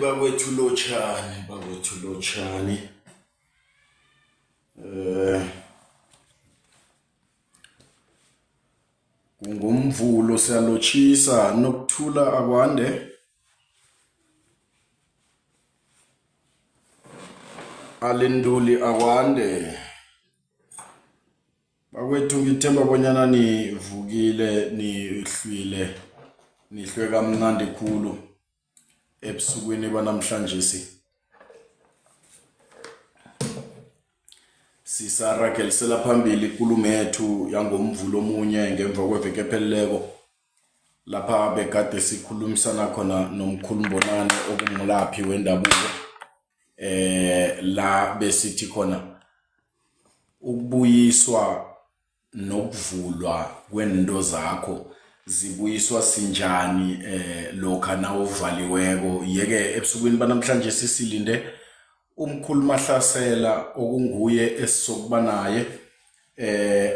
Bakwethu lotshani. Kungumvulo siyalotshisa nokuthula akwande. Alenduli akwande. Bakwethu ngithemba bonyana nivukile, nihlwe kamnandi khulu ebusukwini banamhlanje sisaragelisela phambili ikulumo yethu yangomvulo omunye ngemva kweveke epheleleko lapha bekade sikhulumisana khona nomkhulu Mbonani okungulaphi wendabuko la besithi khona ukubuyiswa nokuvulwa kwento zakho zibuyiswa sinjani lokha nawuvaliweko. Yeke ebusukwini banamhlanje sisilinde umkhulu Mahlasela okunguye esizokuba naye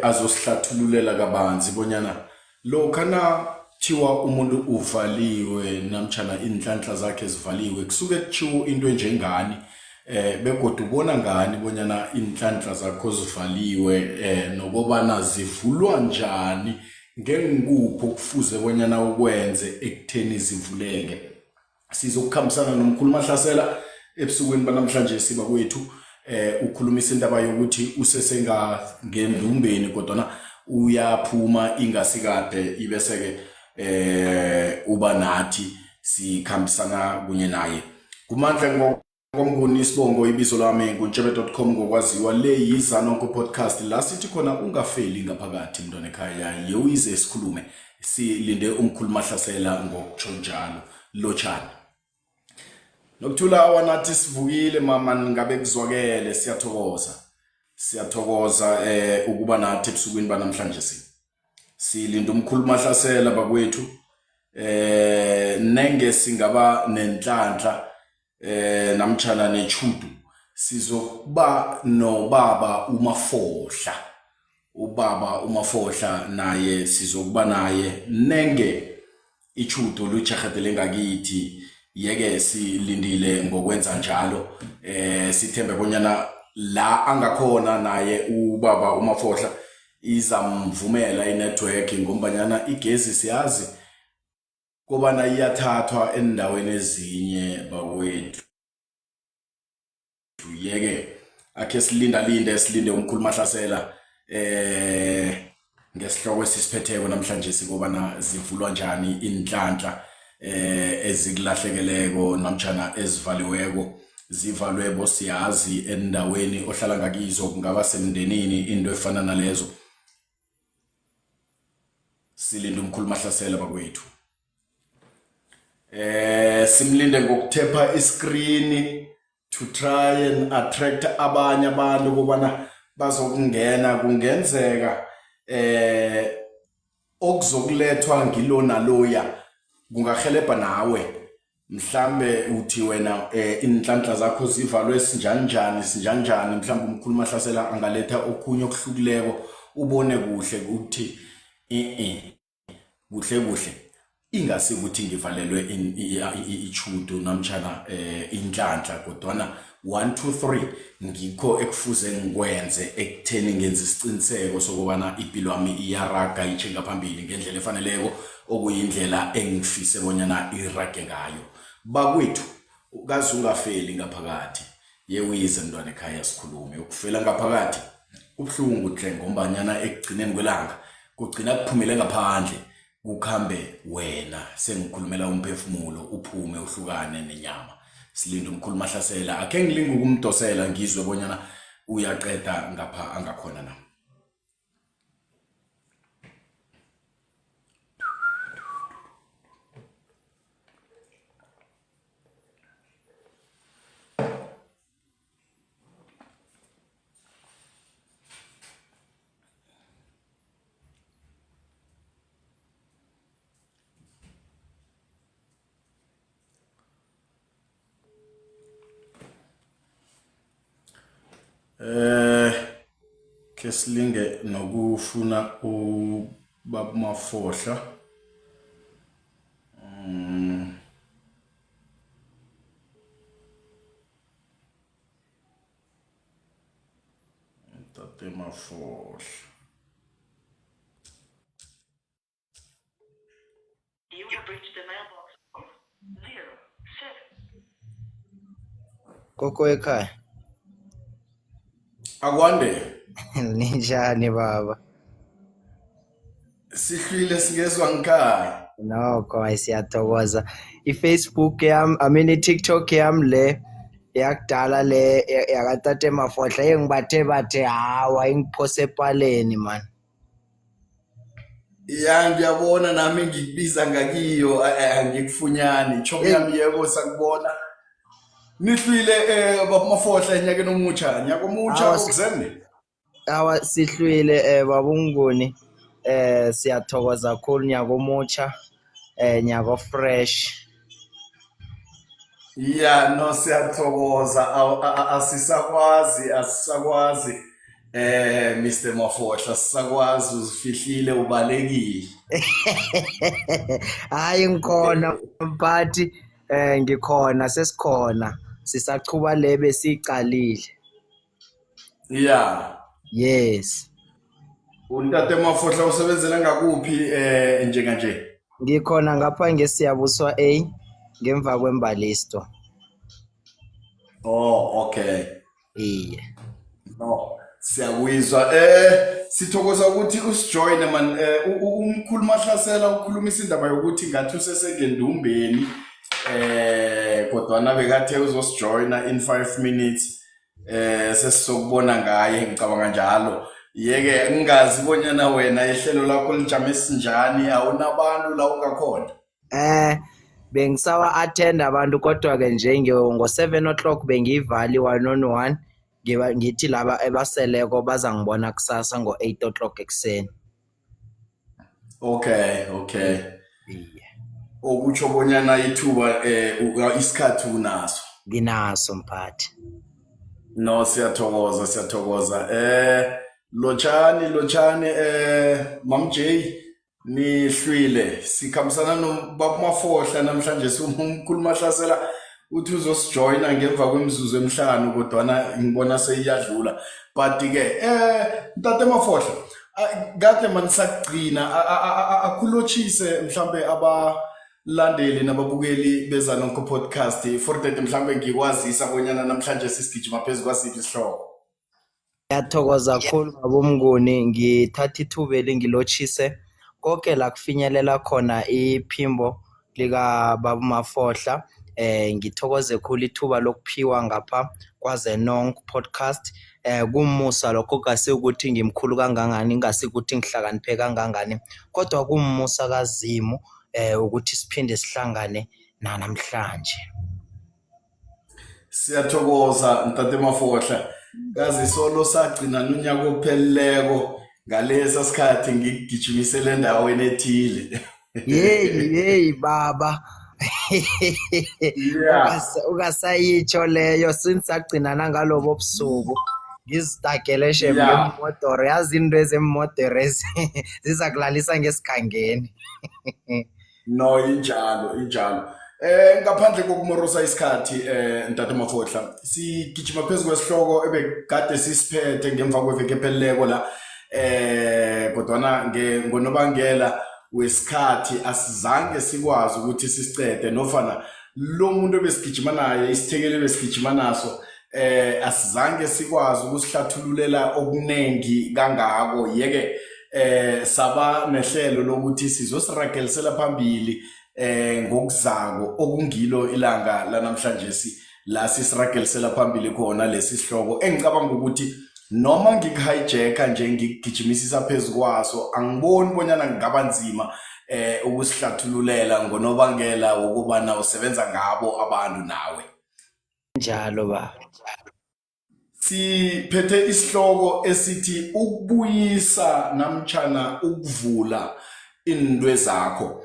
azosihlathululela kabanzi bonyana lokha nathiwa umuntu uvaliwe namtjana inhlanhla zakhe zivaliwe kusuke kutshiwo into enjengani begodu ubona ngani bonyana inhlanhla zakho zivaliwe nokobana zivulwa njani ngengikuphi okufuze bonyana ukwenze ekutheni zivuleke. Sizokukhambisana nomkhulu Mahlasela ebusukwini banamhlanje siba kwethu ukhulumisa indaba yokuthi usesengangendumbeni kodwana uyaphuma ingasikade ibeseke uba nathi sikhambisana kunye naye. Kumandla ngomnguni Isibongo, ibizo lami nguntshebe.com ngokwaziwa. Le yiZanonke podcast la sithi khona ungafeli ngaphakathi mntwana ekhaya, yewize sikhulume. Silinde umkhulu Mahlasela ngokutsho njalo lotshani. Nokuthula wanathi sivukile mama, ngabe kuzwakele, siyathokoza ukuba nathi ebusukwini banamhlanje silinda umkhulu Mahlasela bakwethu nenge singaba nenhlanhla namtjana nechudu sizokuba nobaba uMafohla. Ubaba uMafohla naye sizokuba naye nenge ichudo lujahatele ngakithi. Yeke silindile ngokwenza njalo sithembe bonyana la angakhona naye ubaba uMafohla izamvumela inetwork ngombanyana igezi siyazi kobana iyathathwa endaweni ezinye bakwethu. Yeke akhe silinde umkhulu Mahlasela ngesihloko esisiphetheko namhlanje sikobana zivulwa njani inhlanhla ezikulahlekeleko namtjana ezivaliweko. Zivalwebo siyazi endaweni ohlala ngakizo, kungaba semndenini into efana nalezo. Silinde umkhulu Mahlasela bakwethu. Simlinde ngokuthepha iscreen to try and attract abanye abantu kobana bazokungena. Kungenzeka okuzokulethwa ngilo naloya kungahelebha nawe. Mhlambe uthi wena inhlanhla zakho zivalwe sinjanjani mhlambe umkhulu Mahlasela angaletha okhunye okuhlukileko ubone kuhle ukuthi kuhle ingase ukuthi ngivalelwe ichudo namtjana inhlanhla kodwana 1 2 3 ngikho ekufuze ngikwenze ekutheni ngenza isiciniseko sokubana impilo yami iyaraga ichenga phambili ngendlela efaneleko okuyindlela engifise bonyana irage ngayo. Bakwethu ukazi ungafeli ngaphakathi, yewize mntwana ekhaya sikhulume. Ukufela ngaphakathi kubhlungu hle ngombanyana ekugcineni kwelanga kugcina kuphumele ngaphandle kukhambe wena sengikhulumela umphefumulo uphume uhlukane nenyama. Silinde umkhulu Mahlasela akhe ngilinga ukumdosela ngizwe bonyana uyaqeda ngapha angakhona na. Kesilinge nokufuna ubaba Mafohla Tate Mafohla. You have reached the mailbox of 07. Koko ekhaya. Akwande. Ninjani baba? Sihlwile singezwa ngikhaya. Nokho siyathokoza. iFacebook yami, iTikTok yami le yakudala le yakatate Mafohla engibathe hawa ingiphose epaleni man. Ya ngiyabona nami ngikubiza ngakiyo angikufunyani. Chobe yami yebo sakubona. Nihlwile baba Mafohla enyakeni omutsha. Nyaka omutsha okuzemne. Hawa sihlwile babunguni. Siyathokoza kakhulu nyaka omutsha. Nyaka fresh. Yeah, no siyathokoza asisakwazi Mr. Mafohla sisakwazi uzifihlile ubalekile. Hayi ngikhona mphathi ngikhona sesikhona sisachuba lebe sicalile. Yeah. Yes. Untate Mafohla usebenzela ngakuphi njenganje? Ngikhona ngapha ngeSiyabuswa A ngemva kwembalisto. Oh, okay. Iye. No, siyakuzwa. Sithokoza ukuthi usijoine man. Umkhulu Mahlasela ukhulumisa indaba yokuthi ngathi usesengendumbeni. Kodwa nabe kathe uzosijoina in 5 minutes. Sesizokubona ngaye ngicabanga njalo. Yeke ngingazi bonyana wena ehlelo lakho lijame sinjani awunabantu la ungakhona. Bengisawa attend abantu kodwa ke nje ngo7 o'clock bengivali 1-on-1 ngithi laba ebaseleko baza ngibona kusasa ngo8 o'clock ekseni. Okay. Iye. Okutsho bonyana ithuba isikhathi unaso. Nginaso mphathi. No siyathokoza. Lotshani Mam J nihlwile sikhambisana noBaba Mafohla namhlanje umkhulu Mahlasela uthi uzosijoina ngemva kwemizuzu emihlanu kodwa ngibona seyiyadlula but ke Ntate Mafohla kade manisagcina akhulotshise mhlambe abalandeli nababukeli beZanonke podcast for that mhlambe ngikwazisa bonyana namhlanje sisigijima phezulu kwasiphi isihloko. Ngiyathokoza kakhulu babomnguni ngithatha ithuba lengilotshise konke la kufinyelela khona iphimbo lika Baba Mafohla. Ngithokoze kakhulu ithuba lokuphiwa ngapha kwaZenonke podcast. Kumusa lokho kase ukuthi ngimkhulu kangangani ngase ukuthi ngihlakaniphe kangangani kodwa kumusa kaZimu ukuthi siphinde sihlangane namhlanje. Siyathokoza Ntate Mafohla. Kazi solo sagcina unyaka opheleleko ngalesa sikhathi ngigijimisele endaweni ethile. Hey baba. Yeah. Ukasayitsho leyo sinisagcinana ngalobo busuku ngizidagele shem ngemodoro yazi into ezemodoro zizakulalisa ngesikhangeni. No injalo. Ngaphandle kokumorosa isikhathi Ntate Mafohla sigijima phezulu kwesihloko ebekade sisiphethe ngemva kweveke epheleleko la kodwa ngonobangela wesikhathi asizange sikwazi ukuthi sisicede nofana lo muntu obesigijima naye isithekele besigijima naso asizange sikwazi ukusihlathululela okunengi kangako yeke saba nehlelo lokuthi sizosiragelisela phambili ngokuzako okungilo ilanga lanamhlanje la sisiragelisela phambili khona lesi sihloko engicabanga ukuthi noma ngikuhijacka nje ngigijimisisa phezulu kwaso angiboni bonyana ngaba nzima ukusihlathululela ngonobangela wokubana usebenza ngabo abantu nawe. Njalo ba. Siphethe isihloko esithi ukubuyisa namtjana ukuvula indwe zakho.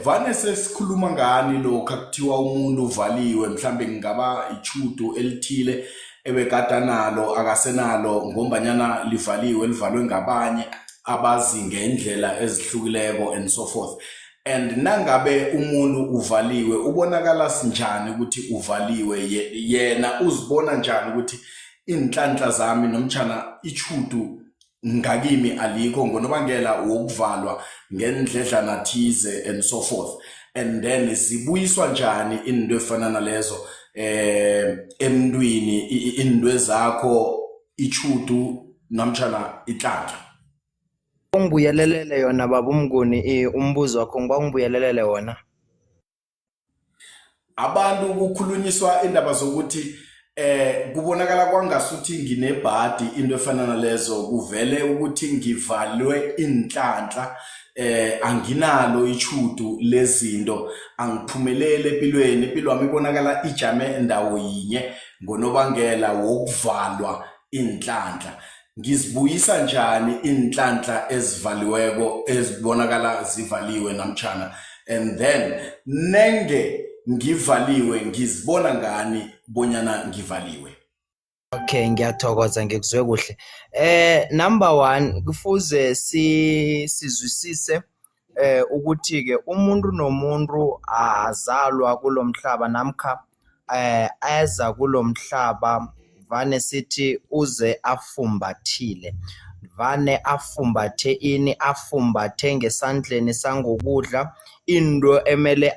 Vane sesikhuluma ngani lokho kuthiwa umuntu uvaliwe mhlambe ngaba ichudo elithile ebekada nalo akasenalo ngombanyana livalwe ngabanye abazi ngendlela ezihlukileko and so forth. And nangabe umuntu uvaliwe ubonakala sinjani ukuthi uvaliwe yena uzibona njani ukuthi inhlanhla zami nomtshana ichudu ngakimi alikho ngonobangela wokuvalwa ngendledlana thize and so forth, and then zibuyiswa njani into efana nalezo emntwini into zakho ichudu namtshana inhlanhla? Ungibuyelelele yona baba uMnguni, umbuzo wakho ngibangibuyelelele wona. Abantu kukhulunyiswa indaba zokuthi kubonakala kwangasuthi nginebhadi into efana nalezo, kuvele ukuthi ngivalwe inhlanhla, anginalo ichudu lezinto, angiphumelele empilweni, impilo yami ibonakala ijame endawo yinye ngonobangela wokuvalwa inhlanhla. Ngizibuyisa njani inhlanhla ezivaliweko ezibonakala zivaliwe namtshana, and then nenge ngivaliwe ngizibona ngani bonyana ngivaliwe? Okay, ngiyathokoza ngikuzwe kuhle. Number 1 kufuze sizwisise ukuthi ke umuntu nomuntu azalwa kulomhlaba namkha eza kulomhlaba vane sithi uze afumbathile, vane afumbathe ini, afumbathe ngesandleni sangokudla into emele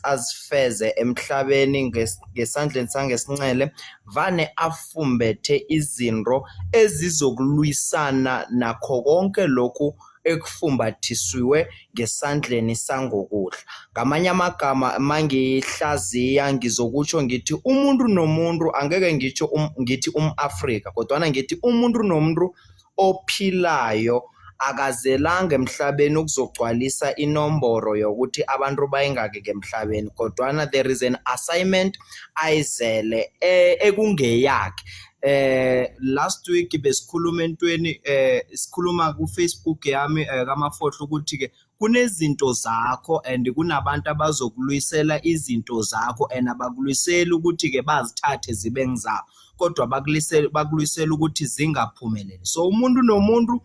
azifeze emhlabeni ngesandleni sangesinxele, vane afumbethe izinto ezizokulwisana nakho konke lokhu ekufumbathisiwe ngesandleni sangokudla. Ngamanye amagama mangihlaziya ngizokutsho ngithi umuntu nomuntu, angeke ngithi umAfrika kodwana ngithi umuntu nomuntu ophilayo akazelanga emhlabeni ukuzogcwalisa inomboro yokuthi abantu bayingaki emhlabeni, kodwana there is an assignment ayizele ekungeyakhe. Last week besikhuluma entweni sikhuluma ku Facebook yami kaMafohlo ukuthi ke kunezinto zakho and kunabantu abazokulwisela izinto zakho and abakulisela ukuthi ke bazithathe zibe ngizabo, kodwa bakulisela ukuthi zingaphumeleli. So umuntu nomuntu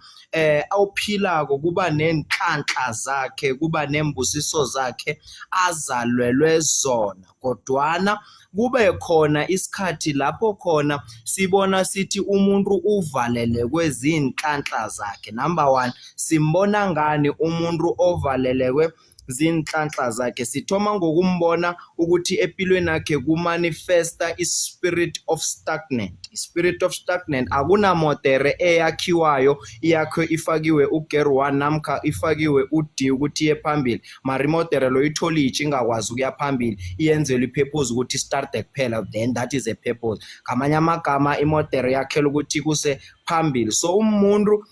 awuphilako kuba nenhlanhla zakhe, kuba nembusiso zakhe azalwelwe zona, kodwana kube khona isikhathi lapho khona sibona sithi umuntu uvalele kwezinhlanhla zakhe. Number 1, simbona ngani umuntu ovalelekwe zinhlanhla zakhe? Sithoma ngokumbona ukuthi empilweni yakhe kumanifesta ispirit of stagnant. Ispirit of stagnant akunamotere eyakhiwayo, iyakho ifakiwe ugear 1 namkha ifakiwe uD ukuthi iye phambili, mara imotere lo itholi ingakwazi ukuya phambili, iyenzelwe ipurpose ukuthi start kuphela, then that is a purpose. Ngamanye amagama imotere yakhela ukuthi kuse phambili. So umuntu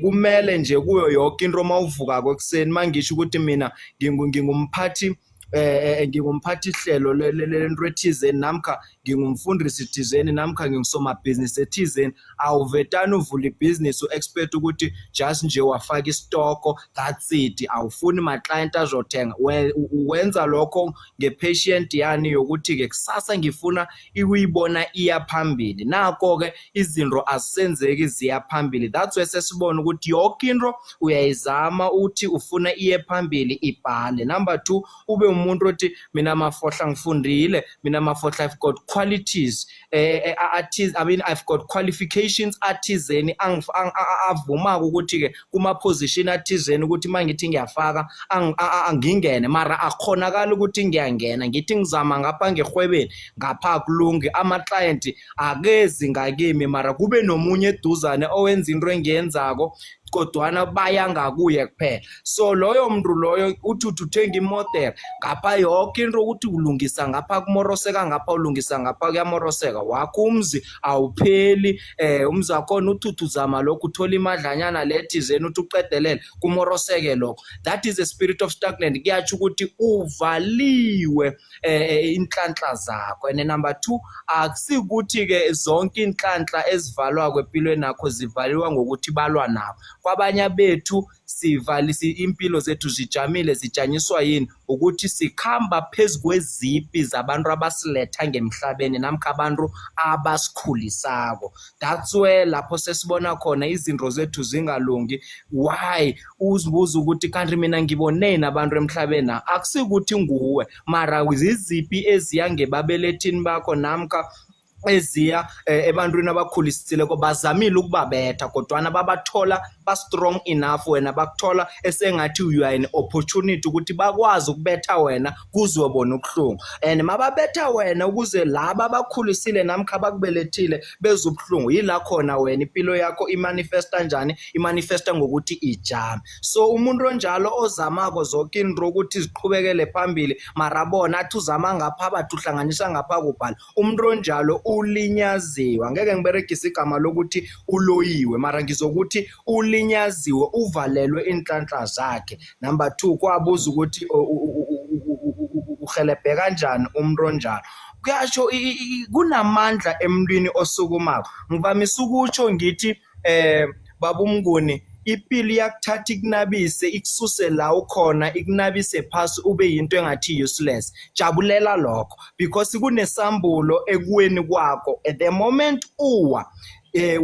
kumele nje kuyo yonke into mawuvuka kwekuseni, mangisho ukuthi mina ngingumphathi ngingumphathi hlelo lento ethizeni namkha ngingumfundisi ethizeni namkha ngingusomabhizinisi ethizeni, awuvetana uvula ibhizinisi u-expect ukuthi just nje wafaka istoko that's it, awufuni ma-client azothenga. Wenza lokho nge-patient yani yokuthi-ke kusasa ngifuna ikuyibona iya phambili. Nako-ke izinto azisenzeki ziya phambili, that's why sesibona ukuthi yonke into uyayizama ukuthi ufuna iye phambili ibhale. Number 2, ube umuntu othi mina Mafohla ngifundile, mina Mafohla I've got qualities I've got qualifications athizeni avuma ukuthi ke kuma position athizeni ukuthi mangithi ngiyafaka angingene, mara akhonakala ukuthi ngiyangena, ngithi ngizama ngapha ngehwebeni ngapha kulungi, ama client akezi ngakimi, mara kube nomunye eduzane owenza into engiyenzako kodwana baya ngakuye kuphela. So loyo mntu loyo uthi uthenga imotere ngapha yonke into ukuthi ulungisa ngapha kumoroseka, ngapha ulungisa ngapha kuyamoroseka, wakho umzi awupheli. Umzi wakhona uthi uzama lokhu uthola imadlanyana lethizeni uthi uqedelele kumoroseke lokho. That is a spirit of stagnant. Kuyatsho ukuthi uvaliwe inhlanhla zakho. And number 2, akusikuthi ke zonke inhlanhla ezivalwa kwempilweni nakho zivaliwa ngokuthi balwa nawo. Kwabanye bethu sivalisi impilo zethu zijamile, zijanyiswa yini ukuthi sikhamba phezulu kwezipi zabantu abasiletha ngemhlabeni namkha abantu abasikhulisako. That's where lapho sesibona khona izinto zethu zingalungi. Why? Uzibuza ukuthi kanti mina ngiboneni abantu emhlabeni, akusikuthi nguwe, mara iziphi eziya ngebabelethini bakho namkha eziya ebantwini abakhulisile bazamile ukubabetha kodwa babathola ba strong enough wena bakuthola esengathi you are an opportunity ukuthi bakwazi ukubetha wena kuzwe bona ubuhlungu and mababetha wena ukuze laba abakhulisile namkha bakubelethile bezubuhlungu yila khona wena impilo yakho imanifesta kanjani imanifesta ngokuthi ijame so umuntu onjalo ozamako zonke into ukuthi ziqhubekele phambili marabona athi uzama ngapha bathu uhlanganisa ngapha kubhala umuntu onjalo ulinyaziwe ngeke ngiberegise igama lokuthi uloyiwe mara ngizokuthi ulinyaziwe uvalelwe inhlanhla zakhe number 2 kwabuza ukuthi uhelebhe kanjani umuntu onjalo kuyasho kunamandla emntwini osukumako ngivamisa ukutsho ngithi babumnguni ipili yakuthatha ikunabise ikususe la ukhona ikunabise phasi ube yinto engathi useless jabulela lokho because kunesambulo ekuweni kwakho at the moment uwa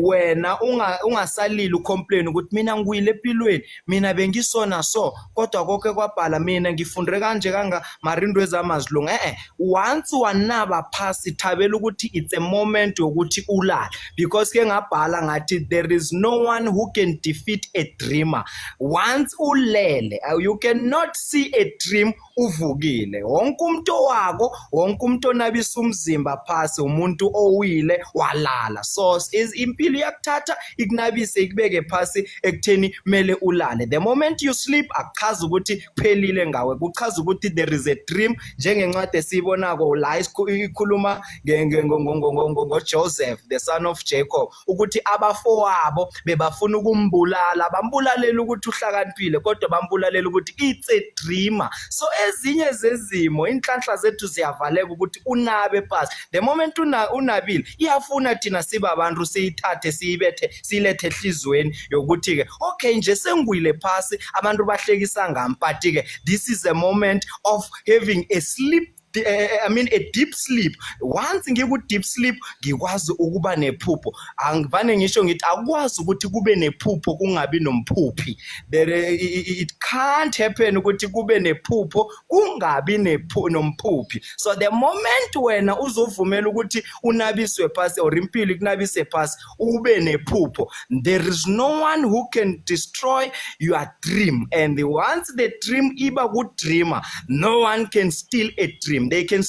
wena ungasalili ucomplain ukuthi mina ngiyile empilweni mina bengisona so kodwa konke kwabhala mina ngifunde kanje kanga marindo ezamazilungu once wanaba phasi thabela ukuthi it's a moment yokuthi ulala because ke ngabhala ngathi there is no one who can defeat a dreamer once ulele you cannot see a dream uvukile wonke umuntu wako wonke umuntu onabisa umzimba phasi umuntu owile walala so impilo yakuthatha ikunabise ikubeke phasi ekutheni mele ulale the moment you sleep akuchaza ukuthi kuphelile ngawe kuchaza ukuthi there is a dream njengencwadi esibonako la ikhuluma ngoJoseph the son of Jacob ukuthi abafowabo bebafuna ukumbulala bambulalela ukuthi uhlakaniphile kodwa bambulalela ukuthi it's a dreamer so ezinye zezimo inhlanhla zethu ziyavaleka ukuthi unabe phasi the moment unabile iyafuna thina siba abantu siyithathe siyibethe silethe ehlizweni yokuthi ke okay nje sengwile phasi abantu bahlekisa ngami but ke this is a moment of having a sleep a deep sleep once ngiku deep sleep ngikwazi ukuba nephupho angivane ngisho ngithi akwazi ukuthi kube nephupho kungabi nomphuphi it can't happen ukuthi kube nephupho kungabi nomphuphi so the moment wena uzovumela ukuthi unabiswe phasi or impilo ikunabise phasi ube nephupho there is no one who can destroy your dream and once the dream iba good dreamer no one can steal a dream they can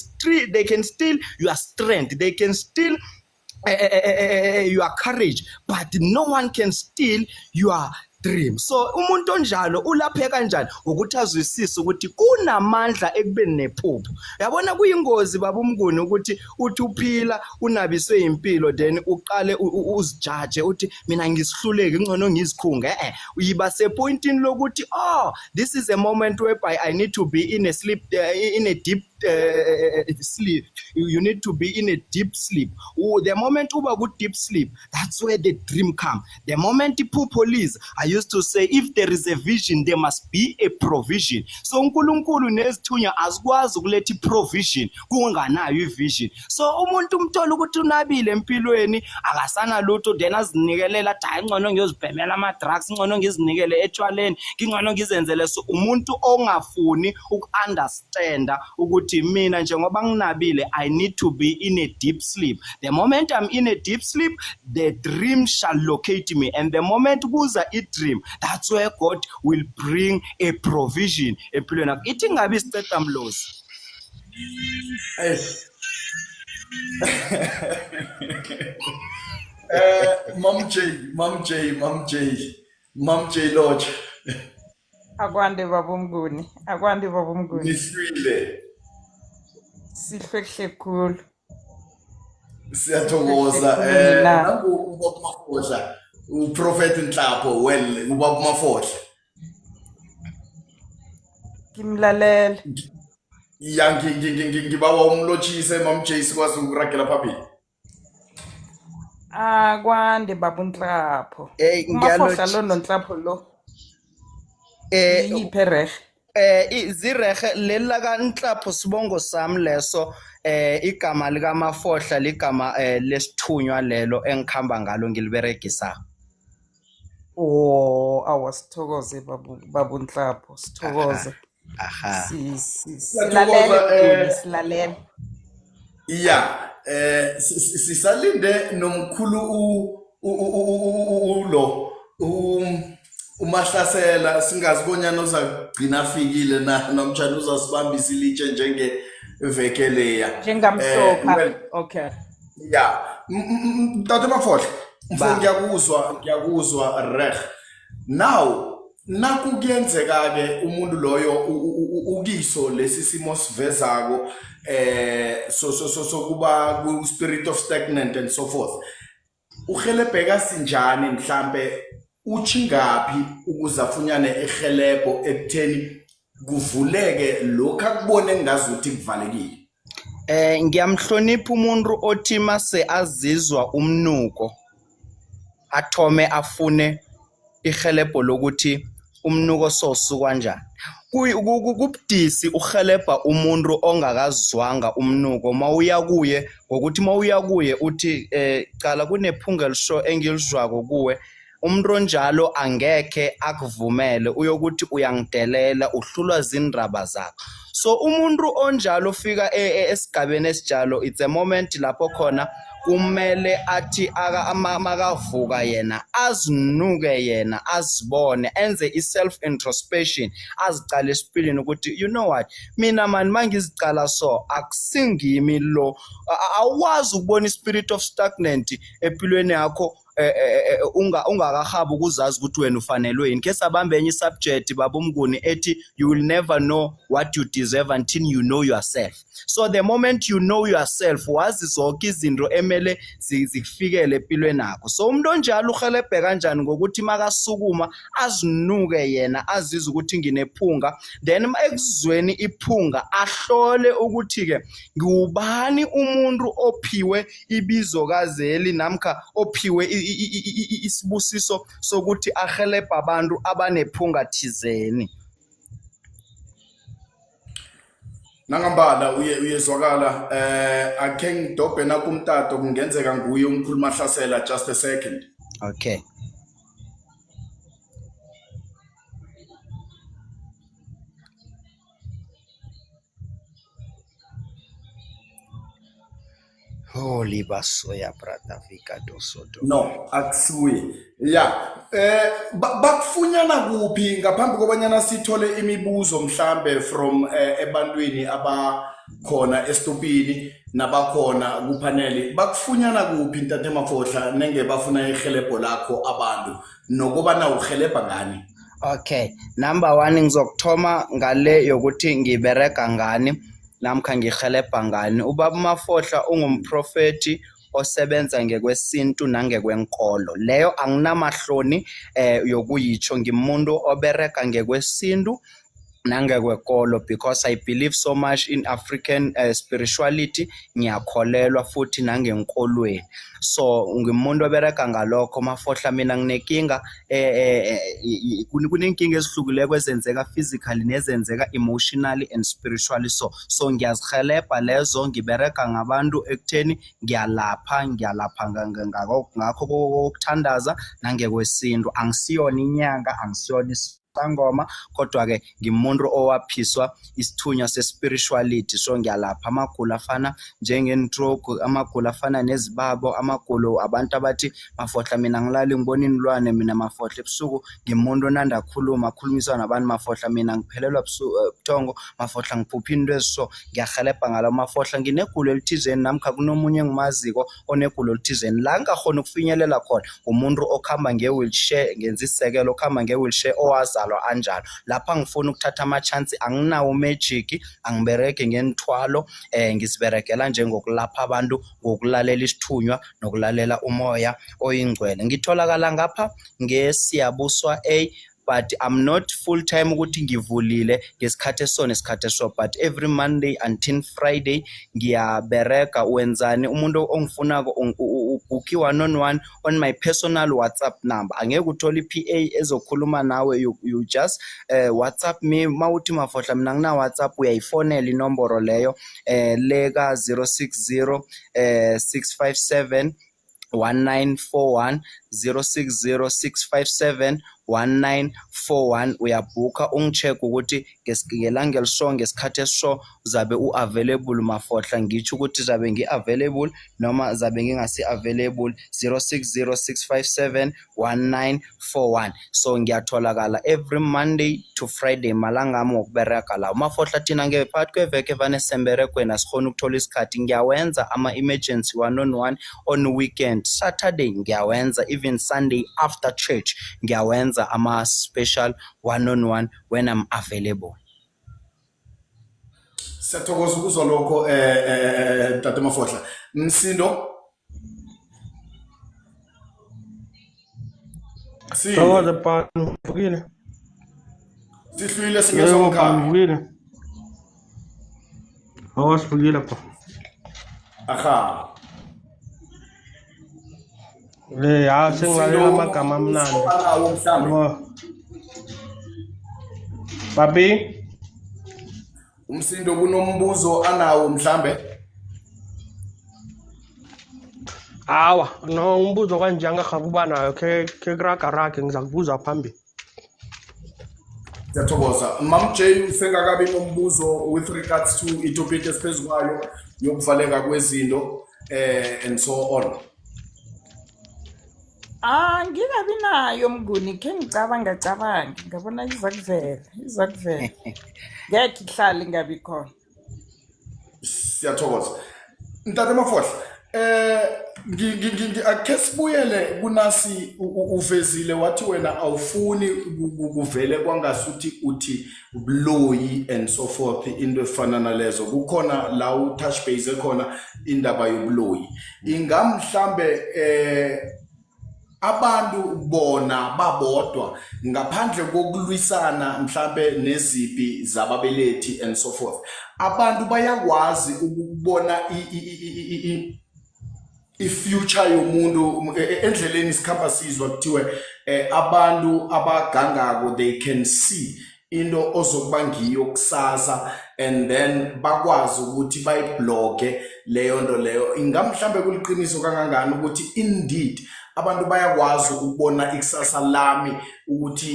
steal your strength they can steal your courage but no one can steal your dream so umuntu onjalo ulaphe kanjani ukuthi azwisise ukuthi kunamandla ekubeni nephupho yabona kuyingozi babumnguni ukuthi uthi uphila unabiswe impilo then uqale uzijudge uthi mina ngisihluleke ngcono ngizikhunge uyiba sepointini lokuthi this is a moment whereby I need to be in a sleep in a deep sleep you need to be in a deep sleep the moment uba ku deep sleep that's where the dream come the moment iphupho liza I used to say if there is a vision there must be a provision so uNkulunkulu nezithunya azikwazi ukuletha iprovision kunganayo ivision so umuntu umthola ukuthi unabile empilweni akasana lutho then azinikelela hayi ngcono ngiyozibhemela ama drugs ngcono ngizinikele etshwaleni ngingcono ngizenzele so umuntu ongafuni ukunderstanda ukuthi mina njengoba nginabile I need to be in a deep sleep the moment I'm in a deep sleep the dream shall locate me and the moment kuza dream that's where God will bring a provision empilweni yakho ithi ngabe isiceda mlozi Mam J Lodge Akwande babumnguni nihlwile sihle kuhle khulu siyathokoza nangu ubaba Mafohla uProfet Nhlapho well ubaba Mafohla ngimlalela ya ngibawa umlotshise Mam J sikwazi ukuragela phambili akwande babunhlapho Mafohla lo nonhlapho lo iphereh izirehe lela kaNhlapho sibongo sami leso igama lika Mafohla ligama lesithunywa lelo engikhamba ngalo ngiliberegisa awasithokoze babunhlapho sithokoze aha silalele yeah sisalinde nomkhulu lo uMahlasela singazi bonyana uzagcina afikile na nomtshana uzasibambisa ilitshe njengeveke leya Njengamsopa. Okay. ya Tata Mafohle mfo ngiyakuzwa reg now nakuyenzeka ke umuntu loyo ukiso lesi simo sivezako so kuba ku spirit of stagnant and so forth uhelebheka sinjani mhlambe uchingapi ukuze afunyane ehelebho ekutheni kuvuleke lokho akubone ngazuthi kuvalekile. Ngiyamhlonipha umuntu othi mase azizwa umnuko athome afune ihelebho lokuthi umnuko sosuka kanjani. Kubudisi uhelebha umuntu ongakazwanga umnuko mawuya kuye ngokuthi mawuya kuye uthi cala kunephunga elisho engilizwako kuwe umuntu onjalo angeke akuvumele uyokuthi uyangidelela uhlulwa zindaba zakho. So umuntu onjalo fika esigabeni esijalo it's a moment lapho khona kumele athi makavuka yena azinuke yena azibone enze i-self introspection azicala esipilini ukuthi you know what mina mani mangizicala so akusingimi lo awazi ukubona i-spirit of stagnant empilweni yakho ungakahabi ukuzazi ukuthi wena ufanelwe yini. Ke sabambe enye subject babumnguni ethi you will never know what you deserve until you know yourself. So the moment you know yourself wazi zonke izinto emele zifikele empilweni yakho. So umuntu onjalo uhelebhe kanjani ngokuthi makasukuma azinuke yena azizwe ukuthi nginephunga then ekuzweni iphunga ahlole ukuthi ke ngubani umuntu ophiwe ibizo kazeli namkha ophiwe isibusiso sokuthi ahelebhe abantu abanephunga thizeni. Nangambala uyezwakala akhe ngidobhe nakumtato kungenzeka nguye umkhulu Mahlasela just a second. Okay. Holy basoya brother Vicado Soto. No, akusuye. Yeah. Bakufunyana kuphi ngaphambi kobanyana sithole imibuzo mhlambe from ebantwini abakhona estopini nabakhona kupaneli. Bakufunyana kuphi Ntate Mafohla nenge bafuna ihelebho lakho abantu nokubana uhelebha ngani? Okay. Number 1 ngizokuthoma ngale yokuthi ngibereka ngani namkha ngihelebha ngani. Ubaba Mafohla ungumprofeti osebenza ngekwesintu nangekwenkolo. Leyo anginamahloni yokuyitsho ngimuntu obereka ngekwesintu nangekwekolo because I believe so much in African spirituality ngiyakholelwa futhi nangenkolweni. So ngimuntu obereka ngalokho Mafohla mina nginekinga kunenkinga ezihlukile kwezenzeka physically nezenzeka emotionally and spiritually so ngiyazihelebha lezo ngibereka ngabantu ekutheni ngiyalapha ngakho kokuthandaza nangekwesintu angisiyona inyanga angisiyona sangoma kodwa ke ngimuntu owaphiswa isithunywa sespirituality so ngiyalapha amagulo afana njengentrogo amagulo afana nezibabo amagulo abantu abathi Mafohla mina ngilala ngibona inilwane mina Mafohla ebusuku ngimuntu onanda khulumiswa nabantu Mafohla mina ngiphelelwa buthongo Mafohla ngiphupha into eziso ngiyahelebha ngalo Mafohla nginegulo elithizeni namkha kunomunye engimaziko onegulo elithizeni la ngakhona ukufinyelela khona umuntu okhamba ngewheelchair ngenza isekelo okhamba ngewheelchair owazalwa anjalo lapha ngifuna ukuthatha ama chance anginawo magic angibereke ngenthwalo ngisiberekela nje ngokulapha abantu ngokulalela isithunywa nokulalela umoya oyingcwele ngitholakala ngapha ngeSiyabuswa A but I'm not full time ukuthi ngivulile ngesikhathi nesikhathi but every Monday until Friday ngiyabereka wenzani umuntu ongifunako ubooki 1-on-1 on my personal WhatsApp number angeke uthola iPA ezokhuluma nawe you just WhatsApp me mawuthi Mafohla mina ngina WhatsApp uyayifonela inombolo leyo leka 060 657 1941 060 657 1941 uyabhuka ungicheck ukuthi ngelanga eliso ngesikhathi esiso uzabe uavailable Mafohla ngitsho ukuthi zabe ngiavailable noma zabe ngingasi available 0606571941 so ngiyatholakala every Monday to Friday malanga ami wokubereka la Mafohla thina ngephakathi kweveke vane semberekweni asikhona ukuthola isikhathi ngiyawenza ama-emergency one-on-one on weekend Saturday ngiyawenza even Sunday after church ngiyawenza ama-special one-on-one when I'm available. Siyathokoza ukuzwa lokho Tata Mafohla. Msindo Thokoza pa uvukile. Sihlwile singesonkhaya. Uvukile. Awasivukile pa. Aha. Ya sengilalela amagama amnandi. Papi Umsindo kunombuzo anawo mhlambe. awa no umbuzo kanje angakuba nayo ke rakarake ngizakubuza phambili. Siyathokoza. Mam J usengakabi nombuzo with regards to itopic esiphezukwayo yokuvaleka kwezinto and so on. Ngikabi nayo mnguni ke ngicabanga ngabona izakuvela ngeke ihlale ngabi khona. Siyathokoza. Ntate Mafohla akhe sibuyele kunasi uvezile wathi wena awufuni kuvele kwangasuthi uthi ubuloyi and so forth into efana nalezo kukhona la u-touch base khona indaba yobuloyi ingamhlambe abantu bona babodwa ngaphandle kokulwisana mhlambe nezipi zababelethi and so forth abantu bayakwazi ukubona i-future yomuntu endleleni sikhamba sizwa kuthiwe abantu abagangako they can see into ozokuba ngiyo kusasa and then bakwazi ukuthi bayibloke leyo nto leyo ingamhlambe kuliqiniso kangangani ukuthi indeed abantu bayakwazi ukubona ikusasa lami ukuthi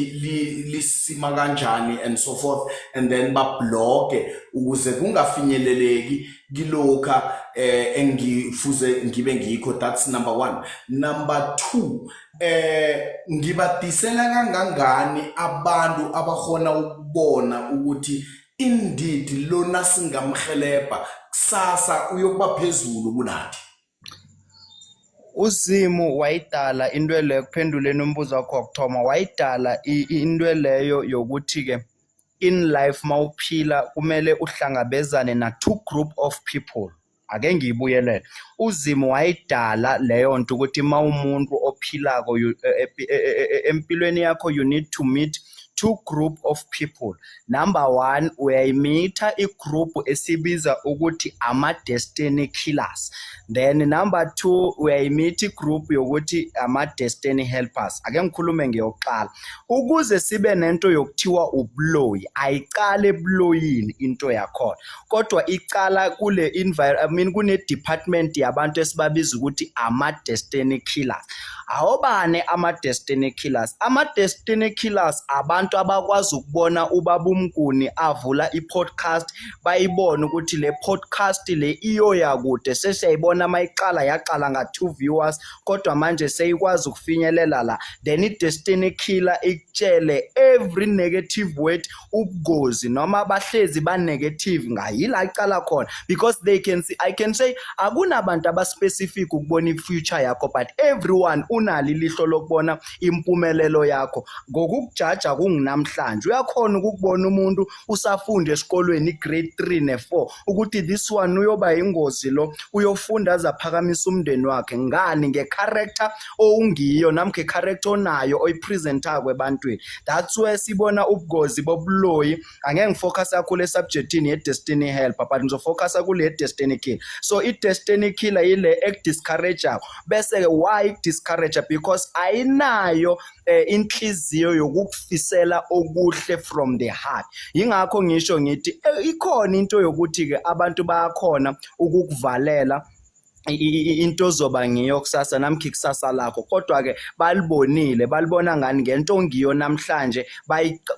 lisima kanjani and so forth and then babloke ukuze kungafinyeleleki kilokha engifuze ngibe ngikho. That's number 1. Number 2 ngibadisela kangangani abantu abahona ukubona ukuthi indeed lona singamhelebha kusasa uyokuba phezulu kunathi. Uzimu wayidala into leyo kuphenduleni umbuzo wakho wokuthoma wayidala into leyo yokuthi ke in life mawuphila kumele uhlangabezane na two group of people. Ake ngiyibuyelele uzimu wayidala leyo nto ukuthi mawumuntu ophilako empilweni yakho you need to meet two group of people. Number 1 uyayimitha igroup esibiza ukuthi ama-destiny killers. Then number 2 uyayimitha igroup yokuthi ama-destiny helpers. Ake ngikhulume ngeyokuqala. Ukuze sibe nento yokuthiwa ubuloyi ayiqala ebuloyini into yakhona kodwa iqala kule environment kune department yabantu esibabiza ukuthi ama-destiny killers. Awobane ama-destiny killers? Ama-destiny killers abantu abakwazi ukubona ubaba uMnguni avula i-podcast bayibona ukuthi le podcast le iyo yakude sesiyayibona mayiqala yaqala nga2 viewers kodwa manje seyikwazi ukufinyelela la then i-destiny killer ikutshele every negative word ubungozi noma abahlezi ba negative ngayila iqala khona because they can see I can say akunabantu abaspecific ukubona i-future yakho but everyone unali lihlo lokubona impumelelo yakho ngokukujaja kunginamhlanje uyakhona ukubona umuntu usafunda esikolweni igrade 3 ne4 ukuthi this one uyoba ingozi lo uyofunda azaphakamisa umndeni wakhe ngani ngecharacter oungiyo nami ngecharacter onayo oyipresentako ebantwini. That's why sibona ubungozi bobuloyi angeke ngifocus kakhulu esubjectini ye-destiny helper but ngizofocus kule destiny killer. So i-destiny killer ile ekudiscourage bese why discourage because ayinayo inhliziyo yokukufisela okuhle from the heart. Yingakho ngisho ngithi ikhona into yokuthi ke abantu bayakhona ukukuvalela into zoba ngiyo kusasa namkhi kusasa lakho kodwa ke balibona ngani ngento ngiyo namhlanje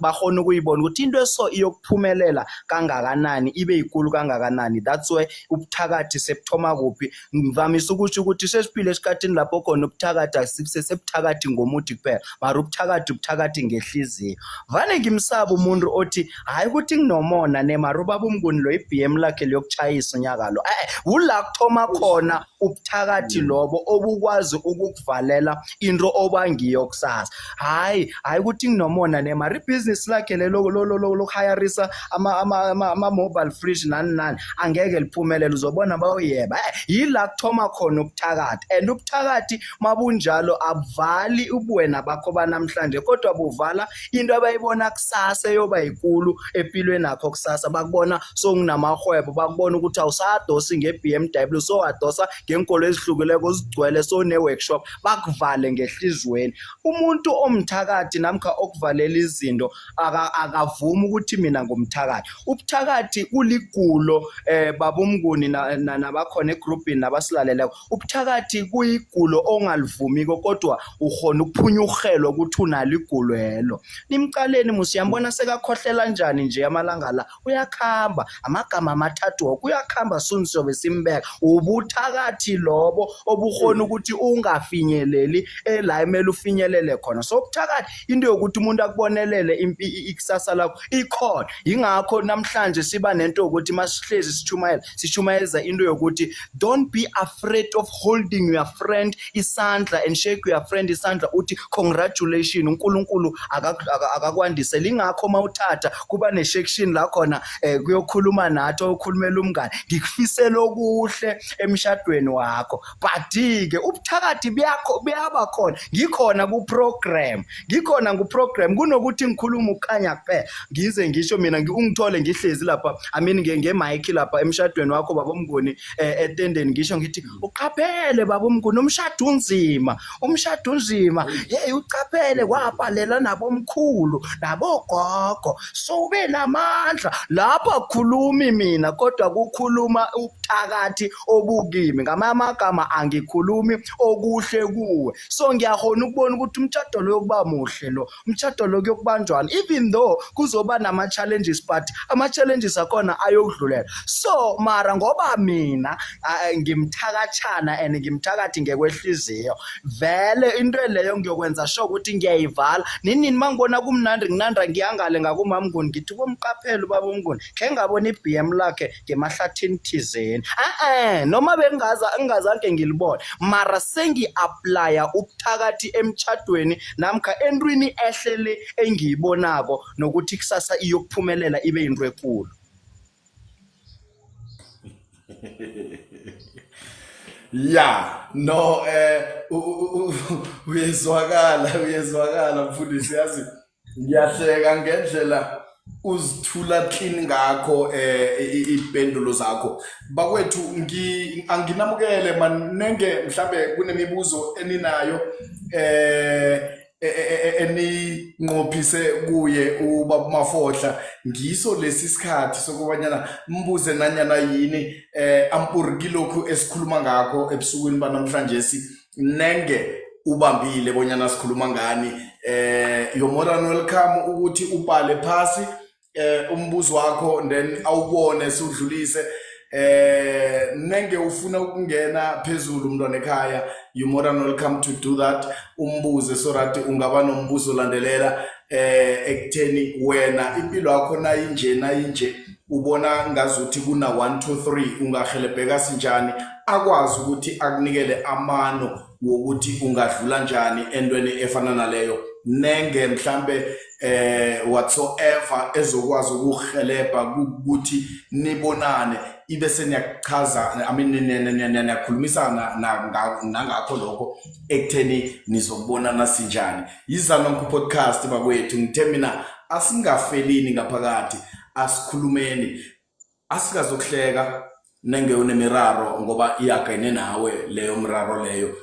bahona ukuyibona ukuthi into eso iyokuphumelela kangakanani ibe ikulu kangakanani. That's why ubuthakathi sebuthoma kuphi. Ngivamisa ukuthi sesiphile esikhathini lapho khona ubuthakathi asisebuthakathi ngomuthi kuphela mara ubuthakathi ngehliziyo. Vane ngimsaba umuntu othi hayi ukuthi nginomona nemara ubaba uMnguni lo iBM lakhe liyokuchayisa unyaka lo. Ula kuthoma khona ubuthakathi lobo obukwazi ukukuvalela into obangiyo kusasa. Hayi ukuthi nginomona nemara ibusiness lakhe lelo lokuhayarisa ama mobile fridge nani angeke liphumelele uzobona bayeba. Yila kuthoma khona ubuthakathi and ubuthakathi mabunjalo abuvali ubuwena bakho banamhlanje kodwa buvala into abayibona kusasa eyoba yikulu empilweni yakho kusasa. Bakubona sokunamahwebo bakubona ukuthi awusadosi ngeBMW so wadosa ngenkolo ezihlukileko zigcwele so ne-workshop bakuvale ngehlizweni. Umuntu omthakathi namkha okuvalela izinto akavuma ukuthi mina ngomthakathi. Ubuthakathi kuligulo baba uMnguni nabakhona egroupini nabasilaleleko. Ubuthakathi kuyigulo ongalivumiko kodwa ukhona ukuphunya ukhelo ukuthi unalo igulo lelo. Nimqaleni musiyambona sekakhohlela njani nje amalanga la uyakhamba amagama amathathu wonke uyakhamba soon sobe simbeka. Ubuthakathi lobo obukhona ukuthi ungafinyeleli la emele ufinyelele khona. So ubuthakathi into yokuthi umuntu akubonelele ikusasa lakho ikhona. Ingakho namhlanje siba nento ukuthi masihlezi sishumayeza into yokuthi don't be afraid of holding your friend isandla and shake your friend isandla uthi congratulations uNkulunkulu akakwandisela. Ingakho mawuthatha kuba ne-section la khona kuyokhuluma nathi okhulumela umngane ngikufisela okuhle emshadweni wakho. But-ke ubuthakathi buyaba khona ngikhona kuprogram kunokuthi ngikhuluma ukukhanya kuphela ngize ngisho mina ungithole ngihlezi lapha ngemic lapha emshadweni wakho baba uMnguni etendeni ngisho ngithi uqaphele baba uMnguni umshado unzima hey uqaphele kwabhalela nabomkhulu nabogogo so ube namandla lapha kukhulumi mina kodwa kukhuluma ubuthakathi obukimi ngamagama angikhulumi okuhle kuwe. So ngiyahona ukubona ukuthi umtshado lo yokuba muhle lo umtshado lo kuyokubanjwana even though kuzoba nama challenges but ama challenges akona ayokudlulela. So mara ngoba mina ngimthakatshana and ngimthakathi ngekwehliziyo vele into leyo ngiyokwenza sure ukuthi ngiyayivala nini mangibona kumnandi nginanda ngiyangale ngakumama Mnguni ngithi bomqaphela ubaba uMnguni ke ngabona iBM lakhe ngemahlathini thizeni noma engazange ngilibone mara sengi-applya ubuthakathi emtshadweni namkha entwini ehlele engiyibonako nokuthi kusasa iyokuphumelela ibe yinto enkulu. Yeah, no, uyezwakala mfundisi yazi ngiyahleka ngendlela uzithula clean ngakho ipendulo zakho bakwethu anginamukele manenge mhlambe kunemibuzo eninayo eninqophise kuye ubaba Mafohla ngiso lesi sikhathi sokubanyana mbuze nanyana yini ampuri kilokhu esikhuluma ngakho ebusukwini banamhlanje nenge ubambile bonyana sikhuluma ngani. You're more than welcome ukuthi ubhale phasi umbuzo wakho then awubone siudlulise. Nenge ufuna ukungena phezulu mntwana ekhaya you more than welcome to do that. Umbuze so that ungaba nombuzo landelela ekutheni wena impilo yakho nayinje ubona ngazuthi kuna 1 2 3 ungahelebheka sinjani akwazi ukuthi akunikele amano wokuthi ungadlula njani entweni efana naleyo. Nenge mhlambe whatsoever ezokwazi ukuhelebha ukuthi nibonane ibe seniyachaza niyakhulumisana nangakho lokho ekutheni nizobonana sinjani. Yizanonke podcast bakwethu ngithe mina asingafelini ngaphakathi asikhulumeni asikazokuhleka nenge unemiraro ngoba iyagene nawe leyo miraro leyo.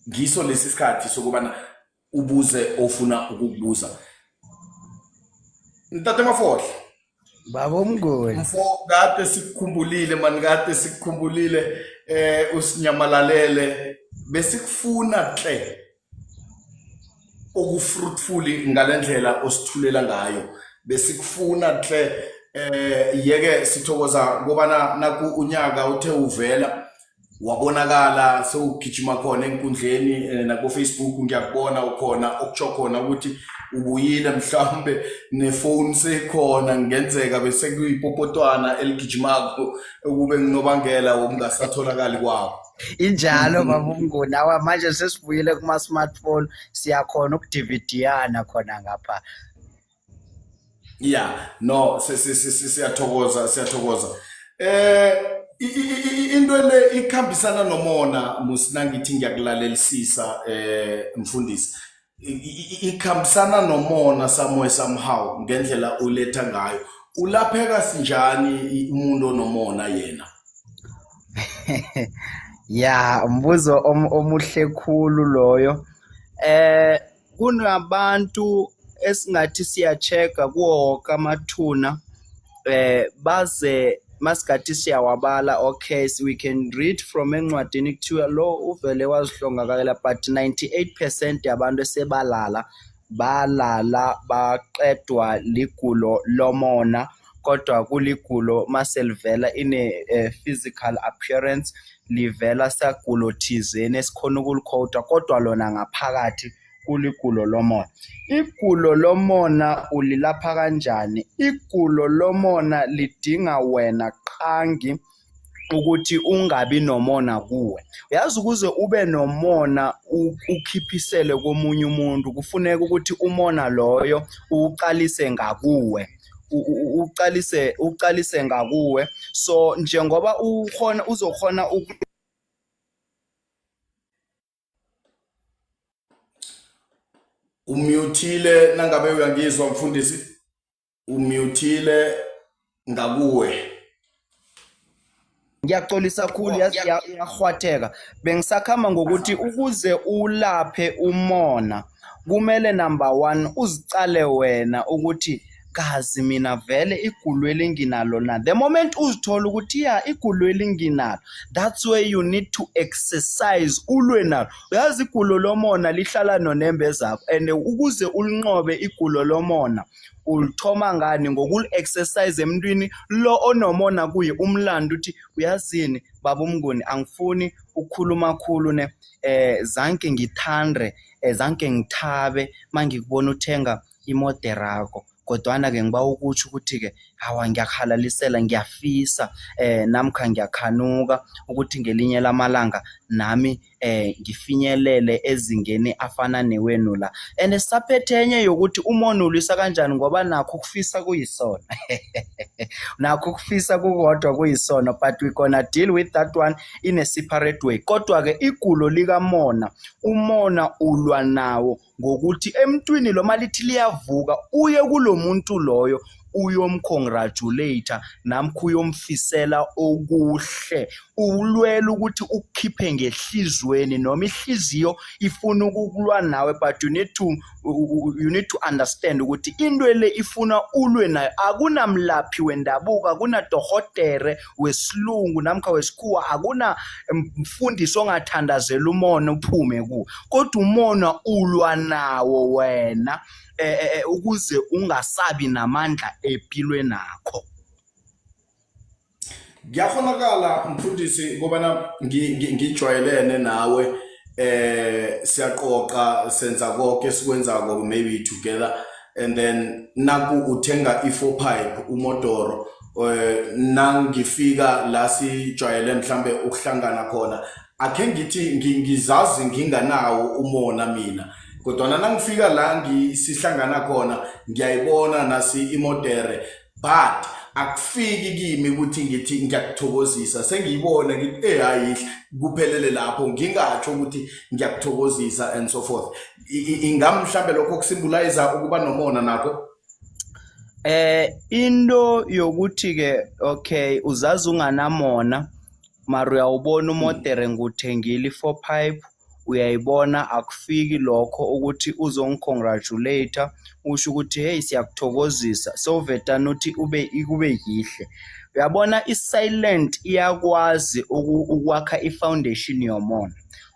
Ngiso lesi sikhathi sokubana ubuze ofuna ukukubuza. Ntate Mafohla Baba Mnguni. mfo kade sikukhumbulile man kade sikukhumbulile usinyamalalele besikufuna hle okufruitful ngalendlela osithulela ngayo besikufuna hle yeke sithokoza ngobana naku unyaka uthe uvela wabonakala sewugijima khona enkundleni naku Facebook ngiyakubona ukhona okutsho khona ukuthi ubuyile mhlambe nefone sekhona ngenzeka bese kuyipopotwana eligijimako ukube nginobangela wokungasatholakali kwabo Injalo Baba Mnguni. Awa manje sesibuyile kuma smartphone siyakhona ukudividiyana khona ngapha. yeah no siyathokoza into le ikhambisana nomona musinangithi ngiyakulalela mfundisi ikhambisana nomona somehow ngendlela uletha ngayo ulapheka sinjani umuntu onomona yena Ya, umbuzo omuhle khulu loyo. Kunabantu esingathi siyacheka kuwo wonke amathuna baze masikhathi siyawabala. Okay, so we can read from encwadini kuthiwa lo uvele wazihlongakala but 98% yabantu esebalala baqedwa ligulo lomona kodwa kuligulo maselivela ine physical appearance livela sagulo thizeni esikhona ukulikhowuda kodwa lona ngaphakathi kuligulo lomona. Igulo lomona ulilapha kanjani? Igulo lomona lidinga wena qangi ukuthi ungabi nomona kuwe. Uyazi ukuze ube nomona ukhiphisele komunye umuntu kufuneka ukuthi umona loyo uqalise ngakuwe. Uqalise ngakuwe. So njengoba uzokhona umutile nangabe uyangizwa mfundisi umutile ngakuwe Ngiyaxolisa kakhulu yahwatheka. Bengisakhamba ngokuthi ukuze ulaphe umona kumele number 1 uzicale wena ukuthi kazi mina vele igulo elinginalo na. The moment uzithola ukuthi igulo elinginalo, that's where you need to exercise ulwe nalo. Uyazi igulo lomona lihlala nonembe zakho and ukuze ulinqobe igulo lomona ulithoma ngani ngokul exercise emntwini lo onomona kuye umlando uthi uyazini Baba Mnguni angifuni ukukhuluma kakhulu ne zanke ngithande zanke ngithabe mangikubona uthenga imodera yakho kodwana ke ngiba ukutsho ukuthi ke hawa ngiyakhalalisela ngiyafisa namkha ngiyakhanuka ukuthi ngelinye lamalanga nami ngifinyelele ezingeni afana newenu la and saphethenye yokuthi umona ulisa kanjani ngoba nakho ukufisa kuyisona nakho ukufisa kukodwa kuyisona but we gonna deal with that one in a separate way. Kodwa ke igulo lika mona umona ulwa nawo ngokuthi emntwini lo malithi liyavuka uye kulomuntu loyo uyomcongratulate namkho uyomfisela okuhle ulwela ukuthi ukukhiphe ngehlizweni noma ihliziyo ifuna ukukulwa nawe but you need to understand ukuthi into le ifuna ulwe nayo akunamlaphi wendabuko akuna dohotere wesilungu namkha wesikhuwa akuna mfundisi ongathandazela umona uphume ku kodwa umona ulwa nawo wena ukuze ungasabi namandla empilweni nakho. Ngiyakhonakala mfundisi ngobana ngijwayelene nawe siyaqoqa senza konke sikwenzako maybe together and then naku uthenga i4 pipe umodoro nangifika la sijwayele mhlambe ukuhlangana khona akhe ngithi ngizazi nginganawo umona mina kodwa nangifika la ngisihlangana khona ngiyayibona nasi imodere but akufiki kimi ukuthi ngithi ngiyakuthokozisa sengiyibona ngithi hayi kuphelele lapho ngingatsho ukuthi ngiyakuthokozisa and so forth ingamhlambe lokho kusymbolize ukuba nomona nakho into yokuthi ke okay uzazi unganamona mara uyawubona umodere nguthengile i4 pipe uyayibona akufiki lokho ukuthi uzongicongratulate usho ukuthi hey siyakuthokozisa so vetane uthi kube yihle. Uyabona isilent iyakwazi ukwakha ifoundation yomona.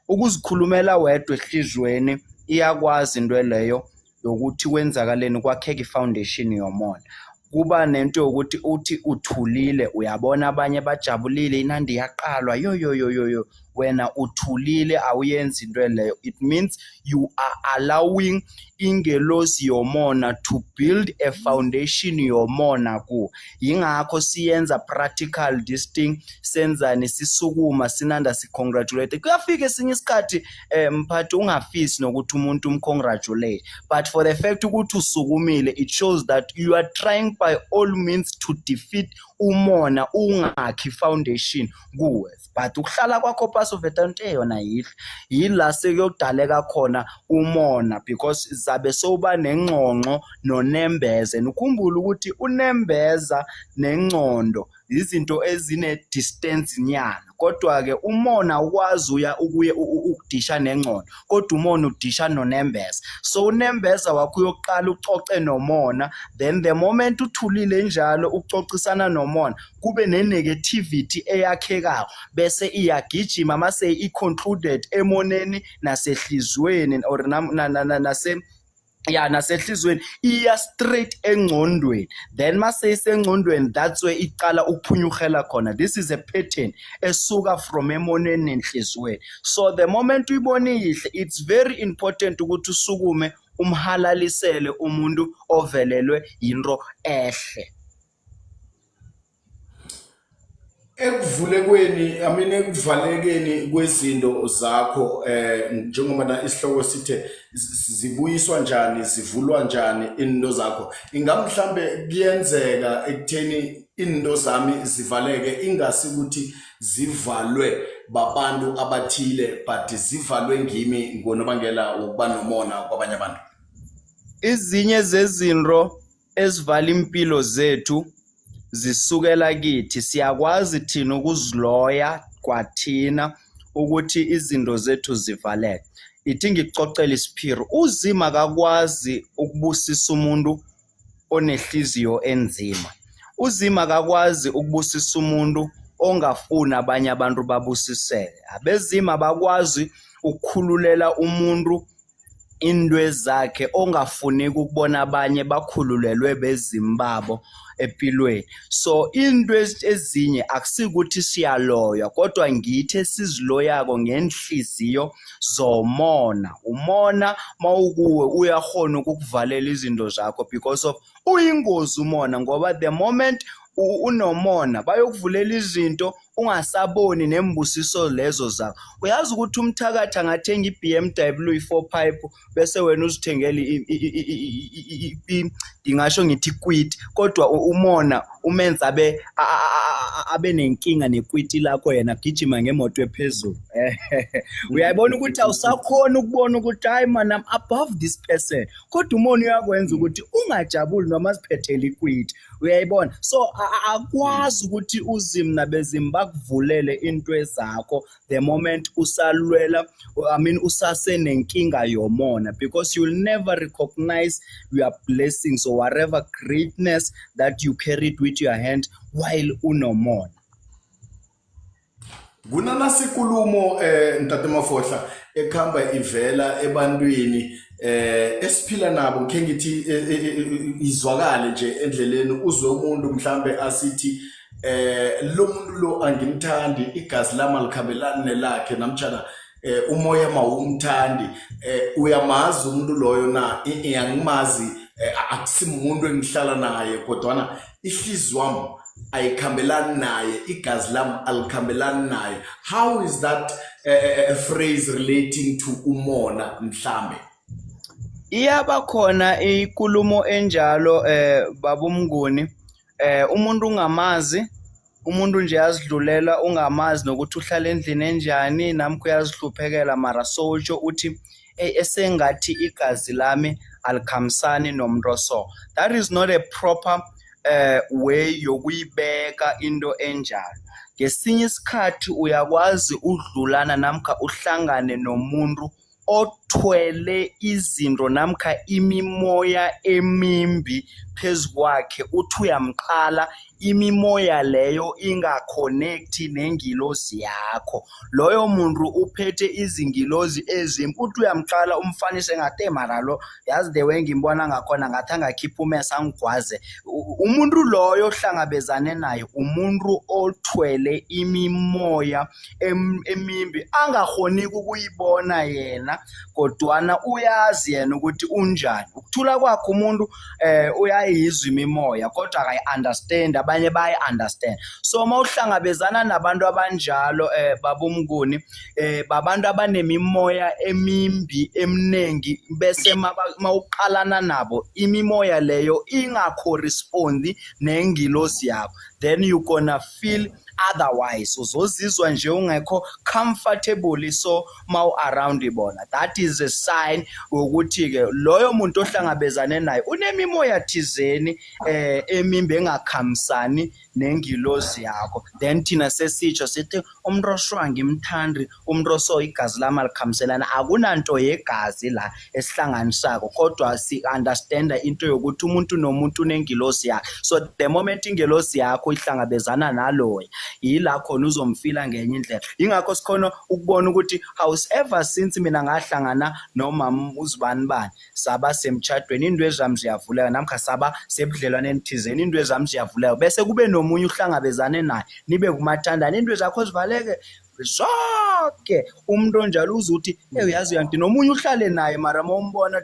Ukuzikhulumela wedwa ehlizweni iyakwazi into leyo yokuthi kwenzakaleni kwakheka ifoundation yomona. Kuba nento yokuthi uthi uthulile uyabona abanye bajabulile inandi yaqalwa yo wena uthulile awuyenzi into leyo. It means you are allowing ingelosi yomona to build a foundation yomona ku. Yingakho siyenza practical this thing senzani sisukuma sinanda si-congratulate. Kuyafika esinye isikhathi mphathi ungafisi nokuthi umuntu umcongratulate, but for the fact ukuthi usukumile it shows that you are trying by all means to defeat umona ungakhi foundation kuwe. But ukuhlala kwakho paso vetane yona yila sekuyodaleka khona umona because zabe soba nengqongqo nonembeze. Ukhumbule ukuthi unembeza nengcondo izinto ezine distance nyana, kodwa ke umona ukwazi ukuye ukudisha nengcondo kodwa umona udisha nonembeza. So unembeza wakho uyoqala ucoce nomona, then the moment uthulile njalo ucocisana nomona kube nenegativity eyakhekayo bese iyagijima mase i-concluded emoneni nasehlizweni or nasehlizweni iya straight engcondweni, then mase isengcondweni that's where iqala ukuphunyukhela khona. This is a pattern esuka from emoneni nenhlizweni. So the moment uyibona iyihle it's very important ukuthi usukume umhalalisele umuntu ovelelwe into ehle. Ekuvulekweni ekuvalekeni kwezinto zakho njengoba isihloko sithe zibuyiswa njani zivulwa njani into zakho, ingamhlambe kuyenzeka ekutheni into zami zivaleke ingasi ukuthi zivalwe babantu abathile but zivalwe ngimi ngonobangela wokuba nomona kwabanye abantu. Izinye zezinto ezivala impilo zethu zisukela kithi. Siyakwazi thina ukuziloya kwathina ukuthi izinto zethu zivaleke. Ithi ngicocela isiphiro, uZima akakwazi ukubusisa umuntu onehliziyo enzima. uZima akakwazi ukubusisa umuntu ongafuna abanye abantu babusiseke. Abezima bakwazi ukukhululela umuntu indwe zakhe ongafuni ukubona abanye bakhululelwe bezimbabo empilweni. So indwe ezinye akusikuthi siyaloya kodwa ngithe siziloyako ngenhliziyo zomona. Umona mawukuwe uyakhona ukukuvalela izinto zakho because of uyingozi umona, ngoba the moment unomona bayokuvulela izinto ungasaboni nembusiso lezo zakho. Uyazi ukuthi umthakathi angathenga iBMW 4 pipe bese wena uzithengela ngingasho ngithi quit, kodwa umona umenza abe nenkinga nequit lakho yena gijima ngemoto ephezulu. Uyayibona ukuthi awusakhona ukubona ukuthi hayi man I'm above this person, kodwa umona uyakwenza ukuthi ungajabuli noma siphethele iquit. Uyayibona? So akwazi ukuthi uZima nabezima bakuvulele into zakho the moment usalwela usasenenkinga yomona, because you will never recognize your blessings or whatever greatness that you carried with your hand while unomona. Kunana sikulumo Ntate Mafohla ekhamba ivela ebantwini esiphila nabo ngeke ngithi izwakale nje endleleni, uzwe umuntu mhlambe asithi lo muntu lo angimthandi, igazi lami alikhambelani nelakhe namtjana umoya mawumthandi. Uyamazi umuntu loyo na? Iyangimazi, akusimuntu engihlala naye kodwa ihliziyo wami ayikhambelani naye, igazi lami alikhambelani naye. How is that a phrase relating to umona mhlambe? Iyaba khona ikulumo enjalo babumnguni, umuntu ungamazi, umuntu nje yazidlulela ungamazi nokuthi uhlala endlini enjani namkho uyazihluphekela mara sotsho uthi esengathi igazi lami alikhambisani nomuntu so. That is not a proper way yokuyibeka into enjalo. Ngesinye isikhathi uyakwazi udlulana namkha uhlangane nomuntu othwele izinto namkha imimoya emimbi phezu kwakhe, uthi uyamqala imimoya leyo ingaconnecti nengilosi yakho. Loyo muntu uphethe izingilozi ezimbi, uthi uyamqala umfanise ngathi mara lo yazi the way ngimbona ngakhona ngathi angakhipha umesa angigwaze. Umuntu loyo ohlangabezane naye umuntu othwele imimoya emimbi angakhoni ukuyibona yena, kodwana uyazi yena ukuthi unjani. Ukuthula kwakhe umuntu uyayizwa imimoya kodwa akayi-understand, abanye bayi-understand. So mawuhlangabezana nabantu abanjalo babomnguni, babantu abanemimoya emimbi emnengi, bese mawuqalana nabo imimoya leyo ingacorrespondi nengilosi yakho, then you gonna feel otherwise, uzozizwa nje ungekho comfortable so mawu around ibona. That is a sign ukuthi ke loyo muntu ohlangabezane naye unemimoya thizeni emimbi engakhamisani nengilosi yakho. Then thina sesitsho sithi umroshwa ngimthandi, umroso igazi lami alikhamselana. Akunanto yegazi la esihlanganisako, kodwa si understand into yokuthi umuntu nomuntu nengilosi yakhe. So the moment ingilosi yakho ihlangabezana naloya, yila khona uzomfila ngenye indlela. Ingakho sikhona ukubona ukuthi however since mina ngahlangana nomama uzibani bani, saba semtchadweni indwe zami ziyavuleka, namkha saba sebudlelwaneni thizeni indwe zami ziyavuleka, bese kube nomunye uhlangabezane naye nibe kumathandana indwe zakho zivaleke zonke. Umuntu onjalo uzuthi uyazi uyanti nomunye uhlale naye mara mawumbona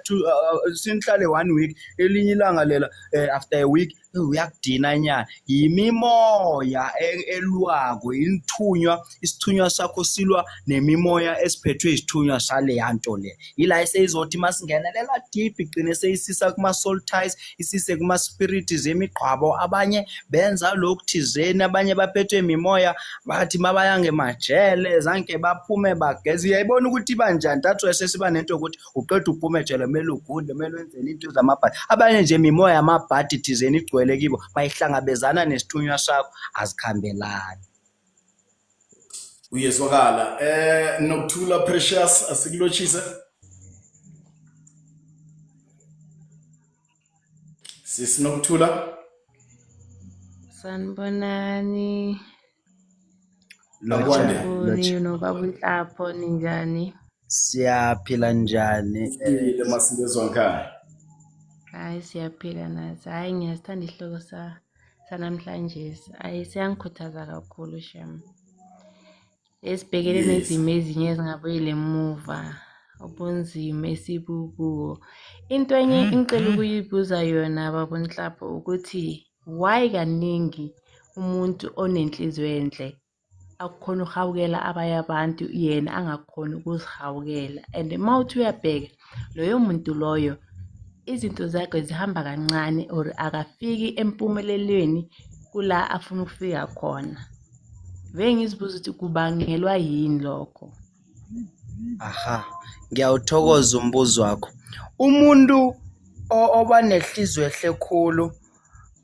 sinihlale 1 week, elinye ilanga lela after a week uyakudina nyana. Yimimoya elwako, inthunywa, isithunywa sakho silwa nemimoya esiphethwe isithunywa sale yanto le. Yila seyizothi masingenelela deep igcine seyisisa kuma soul ties, isise kuma spirits emiqhwabo. Abanye benza lokhu thizeni, abanye baphethwe imimoya bathi mabaya ngemajele zanke baphume bagezi. Uyayibona ukuthi banjani? That's why sesiba nento ukuthi uqeda uphume ejele kumele ugunde, kumele wenzele into zamabhadi. Abanye nje imimoya yamabhadi thizeni igcwele kibo, mayihlangabezana nesithunywa sakho azikhambelani. Uyezwakala. Nokuthula Precious asikulotshise. Sisinokuthula. Sanibonani. Lotsha. Nobaba uNhlapho ninjani? Siyaphila njani? Ile masingezwa nkhaya. Hayi siyaphila nathi. Hayi ngiyasithanda isihloko sanamhlanje. Hayi siyangikhuthaza kakhulu shem. Esibhekene nezimo ezinye ezingabuyele emuva, ubunzima esibukuwo. Into enye engicela ukuyibuza yona baba uNhlapho ukuthi why kaningi umuntu onenhliziyo enhle akukhona ukuhawukela abanye abantu yena angakhona ukuzihawukela? And mawuthi uyabheka loyo muntu loyo izinto zakhe zihamba kancane or akafiki empumelelweni kula afuna ukufika khona. Bengizibuza ukuthi kubangelwa yini lokho? Aha, ngiyawuthokoza umbuzo wakho. Umuntu oba nehliziyo ehle khulu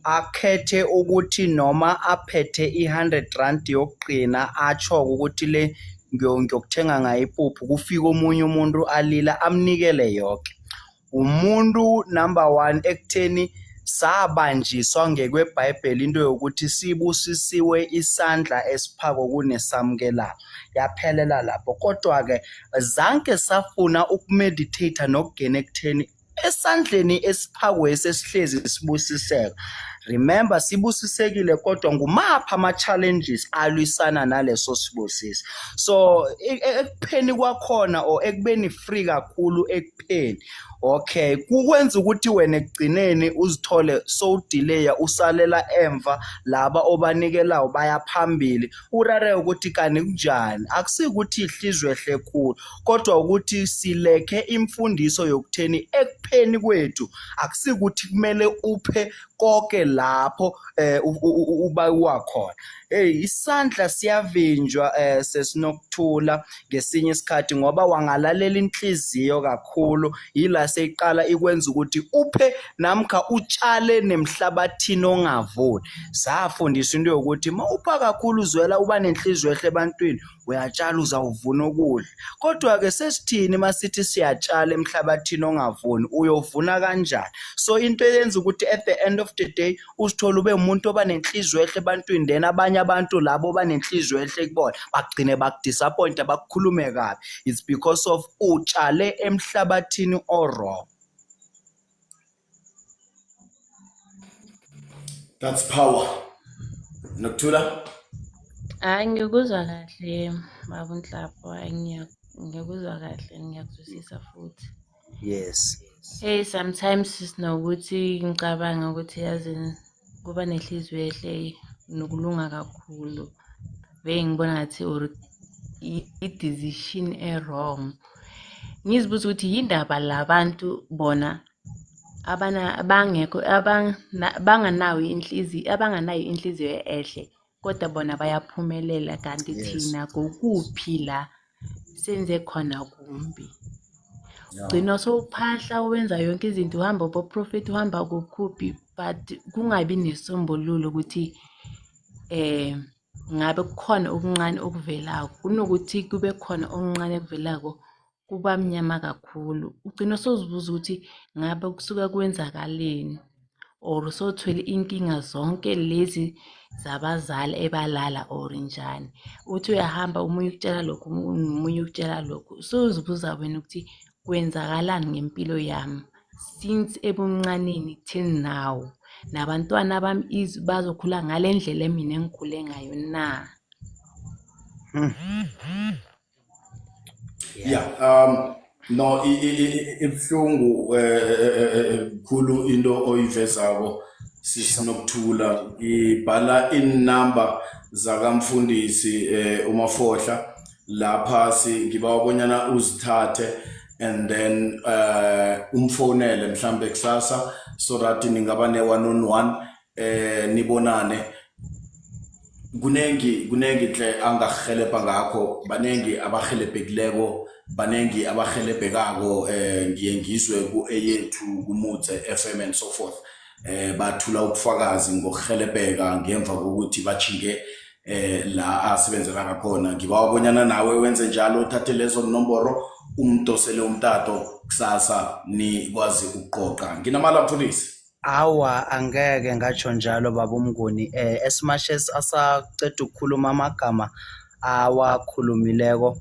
akhethe ukuthi noma aphethe i100 yokugcina atsho ukuthi le ngiyokuthenga ngayo ipuphu, kufika omunye umuntu alila amnikele yonke. Umuntu number 1 ekutheni sabanjiswa ngekweBhayibheli into yokuthi sibusisiwe isandla esiphako kunesamukelayo, yaphelela lapho. Kodwa ke zanke safuna ukumeditate nokugena ekutheni esandleni esiphako esesihlezi sibusiseka. Remember sibusisekile kodwa ngumapha ama-challenges alwisana naleso sibusiso. So ekupheni kwakhona or ekubeni free kakhulu ekupheni, okay, kukwenza ukuthi wena ekugcineni uzithole sowudelaya, usalela emva, laba obanikelayo baya phambili, urare ukuthi kani kunjani. Akusikuthi ihliziyo ehle khulu, kodwa ukuthi sileke imfundiso yokutheni ekupheni kwethu akusikuthi kumele uphe konke lapho uba khona. Isandla siyavinjwa sesinokuthula ngesinye isikhathi ngoba wangalalela inhliziyo kakhulu yila seyiqala ikwenza ukuthi uphe namkha utshale nemhlabathini ongavuni. Safundiswa into yokuthi mawupha kakhulu uzwela uba nenhliziyo ehle ebantwini uyatshala uzawuvuna ukudla. Kodwa ke sesithini masithi siyatshala emhlabathini ongavuni uyovuna kanjani? So into eyenza ukuthi at the end of the day usithola ube umuntu oba nenhliziyo ehle ebantwini, then abanye abantu labo banenhliziyo ehle kubona bagcine bakudisappoint bakukhulume kabi. It's because of utshale emhlabathini wrong. That's power. Nokuthula? Hayi ngikuzwa kahle baba uNhlapo, hayi ngiyakuzwa kahle, ngiyakuzwisisa futhi. Yes. Hey, sometimes sinokuthi ngicabanga ukuthi yazi kuba nenhliziyo ehle nokulunga kakhulu. Ngibona ngathi or i-decision wrong. Ngizibuza ukuthi yindaba labantu bona banganayo inhliziyo ehle kodwa bona bayaphumelela, kanti thina kokuphi la senze khona kumbi. Gcina sowuphahla wenza yonke izinto, uhamba boprofit, uhamba kokuphi, but kungabi nesombululo ukuthi ngabe kukhona okuncane okuvelako. Kunokuthi kube khona okuncane okuvelako kuba mnyama kakhulu. Ugcina sozibuza ukuthi ngabe kusuka kwenzakaleni or sothwele inkinga zonke lezi zabazali ebalala or njani. Uthi uyahamba umunye ukutshela lokhu umunye ukutshela lokhu, sozibuza wena ukuthi kwenzakalani ngempilo yami since ebuncaneni till now, nabantwana bami bazokhula ngale ndlela mina engikhule ngayo na? Yeah, no, ibhlungu khulu into oyivezako sisinokuthula. Ibhala inamba zakamfundisi uMafohla lapha ngibawa bonyana uzithathe and then umfonele mhlambe kusasa so that ningaba ne-one-on-one nibonane. Kunengi hle angahelebha ngakho, banengi abahelebhekileko, banengi abahelebhekako, ngiye ngizwe ku-eyethu kumutse FM and so forth, bathula ubufakazi ngokuhelebheka ngemva kokuthi bachinge la asebenzela ngakhona. Ngibawa bonyana nawe wenze njalo, uthathe lezo nomboro umdosele umtato kusasa nikwazi ukuqoqa. Nginamala mfundisi. Awa, angeke ngatsho njalo baba uMnguni. As much as asaceda ukukhuluma amagama awakhulumileko,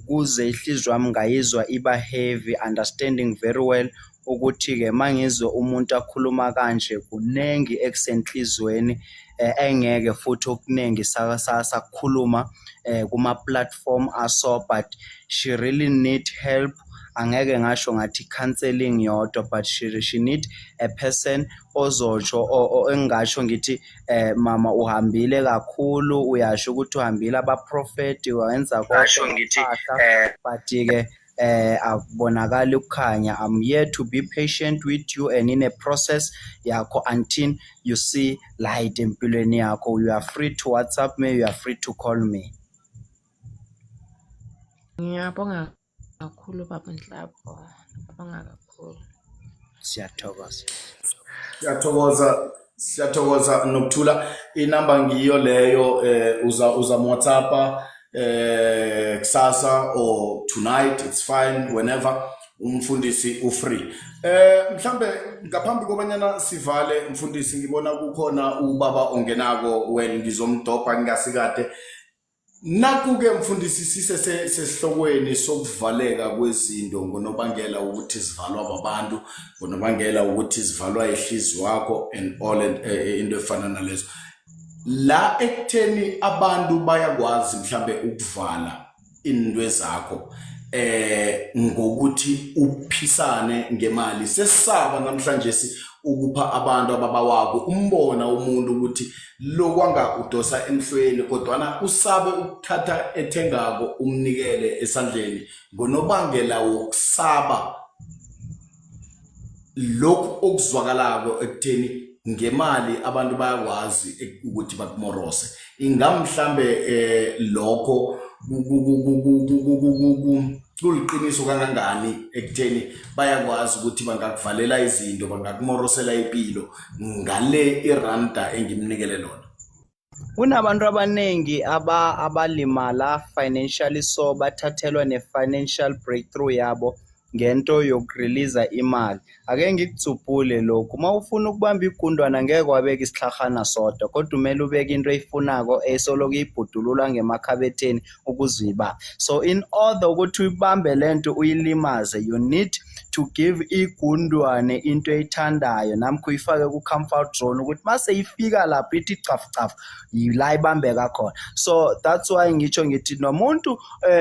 kuze ihliziyo yami ngayizwa iba heavy, understanding very well ukuthi ke mangizwe umuntu akhuluma kanje kunengiekusenhlizweni engeke futhi okuningi sakhuluma kuma platform aso, but she really need help. Angeke ngasho ngathi counseling yodwa, but she need a person ozotsho engasho ngithi mama uhambile kakhulu, uyasho ukuthi uhambile abaprofeti wenza konke ngithi but ke akubonakala ukukhanya. I'm here to be patient with you and in a process yakho until you see light empilweni yakho. You are free to WhatsApp me, you are free to call me. Ngiyabonga kakhulu baba uNhlapo, ngiyabonga kakhulu. Siyathokoza Nokuthula. Inamba ngiyo leyo, uza WhatsApp kusasa or tonight, it's fine, whenever umfundisi ufree. Mhlambe ngaphambi kobanyana sivale mfundisi, ngibona kukhona ubaba ongenako, well ngizomdopa ngingasikade. Nakuke mfundisi sesihlokweni sokuvaleka kwezinto ngonobangela ukuthi sivalwa babantu, ngonobangela ukuthi sivalwa ihliziyo yakho and all into efana nalezo. La ekutheni abantu bayakwazi mhlambe ukuvala indwe zakho ngokuthi uphisane ngemali. Sesisaba namhlanje ukupha abantu ababawako, umbona umuntu ukuthi lokwanga udosa emhlweni kodwa usabe ukuthatha ethengako umnikele esandleni ngonobangela wokusaba lokhu okuzwakalako ekutheni ngemali abantu bayakwazi ukuthi bakumorose ingamhlambe lokho kuliqiniso kangangani ekutheni bayakwazi ukuthi bangakuvalela izinto bangakumorosela impilo ngale iranda engimnikele lona. Kunabantu abanengi abalimala financially so bathathelwa ne-financial breakthrough yabo ngento yokureleasa imali. Ake ngikutsubhule lokhu, uma ufuna ukubamba igundwana ngeke wabeka isihlahana sodwa kodwa umele ubeke into eyifunako esoloko ibhudulula ngemakhabetheni ukuze uyibambe. So in order ukuthi uyibambe lento uyilimaze, you need to give igundwane into eyithandayo namkho uyifake ku-comfort zone ukuthi mase ifika lapho ithi cafu yila ibambeka khona. So that's why ngitsho ngithi nomuntu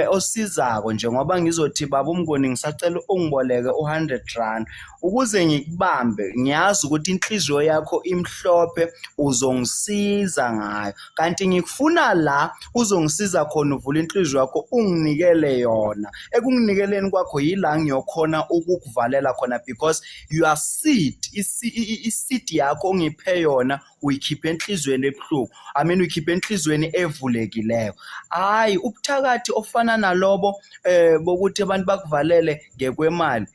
osizako njengoba ngizothi baba uMnguni ngisacela ungiboleke u100 ukuze ngikubambe ngiyazi ukuthi inhliziyo yakho imhlophe uzongisiza ngayo, kanti ngikufuna la uzongisiza khona uvula inhliziyo yakho unginikele yona. Ekunginikeleni kwakho yila ngiyokhona ukukuvalela khona because your seed iseed yakho ongiphe yona uyikhiphe enhlizweni ebuhlungu, uyikhiphe enhlizweni evulekileyo. Hayi ubuthakathi ofana nalobo bokuthi abantu bakuvalele ngekwemali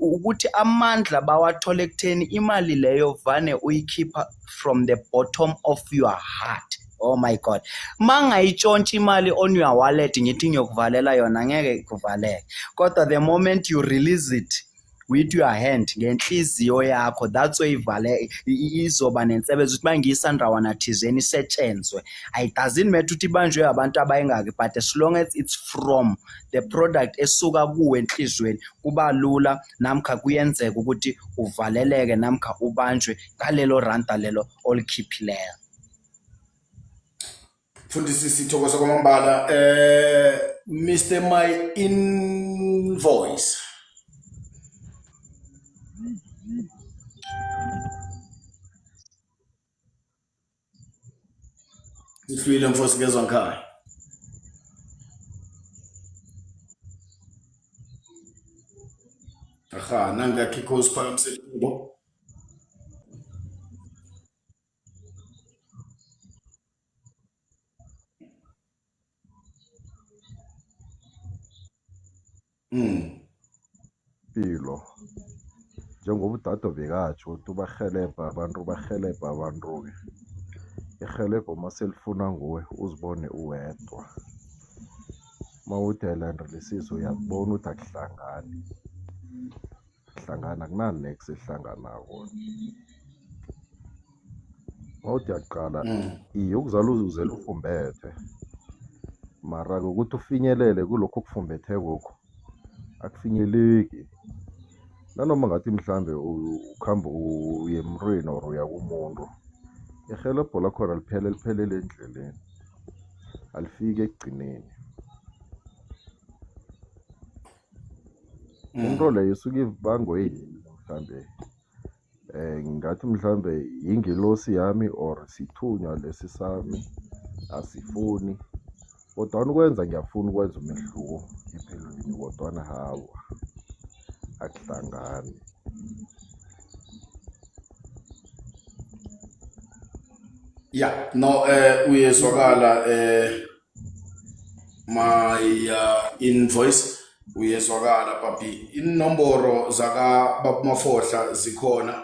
ukuthi amandla bawathole ekutheni imali leyo vane uyikhipha from the bottom of your heart. Oh my God, mangayitshontsha imali on your wallet ngithi ngiyokuvalela yona ngeke ikuvaleke, kodwa the moment you release it with your hand ngenhliziyo yakho, that's why ivale izoba nensebenzo ukuthi bangiyisandrawana thizeni isetshenzwe. It doesn't matter ukuthi ibanjwe abantu abayingaki, but as long as it's from the product esuka kuwe enhlizweni kuba lula namkha kuyenzeka ukuthi uvaleleke namkha ubanjwe ngalelo ranta lelo olikhiphileyo. Mfundisi Sithokoza kwamambala Mr. My Invoice. Sihlwile mfosi ngezwe ngikhaya. Aha, nangakho ikhosi phakamise kubo. Impilo njengoba udade bekatsho ukuthi bahelebha abantu ke ihelebho maselifuna nguwe uzibone uwedwa, mawuthi ayilandelisise uyabona ukuthi akuhlangana kunanex ehlanganako. Mawuthi yaqala iye ukuzala uzuzela ufumbethe, mara ukuthi ufinyelele kulokho kufumbethe kokho akufinyeleki. Nanoma ngathi mhlambe ukhamba uye emntwini or uya kumuntu, ihelebho lakhona liphelele endleleni, alifike ekugcineni. Into leyo isuke ibangwe yini mhlambe ngathi mhlambe ingelosi yami or sithunywa lesi sami asifuni, kodwana ukwenza ngiyafuna ukwenza umehluko empilweni, kodwana hawa akuhlangani. Yeah, no, uyezwakala my invoice uyezwakala papi. Inomboro zaka Baba Mafohla zikhona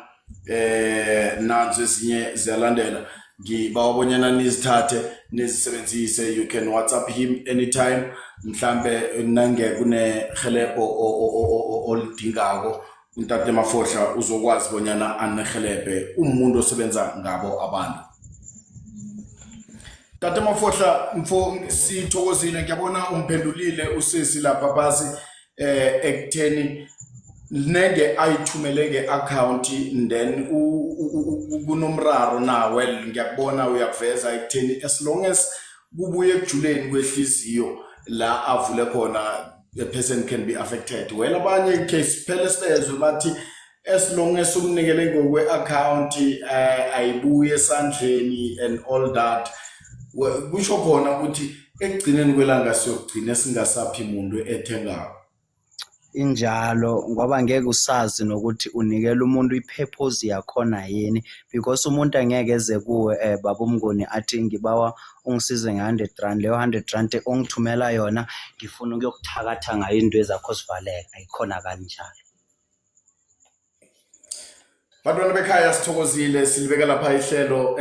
nazo ezinye ziyalandela. Ngibawabonyana nizithathe nizisebenzise. You can WhatsApp him anytime mhlambe nange kune helebho olidingako uNtate Mafohla uzokwazi bonyana anehelebhe umuntu osebenza ngabo abantu. Tate Mafohla mfo sithokozile ngiyabona umphendulile usisi lapha basi ekutheni nenge ayithumele nge-account then kunomraro nawe ngiyakubona uyakuveza ekutheni as long as kubuye ekujuleni kwehliziyo la avule khona the person can be affected. Well abanye case phela sibezwe bathi as long as umnikele ngokwe-account ayibuye esandleni and all that, kusho khona ukuthi ekugcineni kwelanga siyokugcina singasaphi umuntu ethengako. injalo ngoba ngeke usazi nokuthi unikela umuntu ipurpose yakhona yini because umuntu angeke eze kuwe baba umnguni athi ngibawa ungisize nge100 leyo 100 ongithumela yona ngifuna ukuyokuthakatha ngayo into ezakho sivaleka ayikhona kanjalo. Bantwana bekhaya sithokozile silibeka lapha ihlelo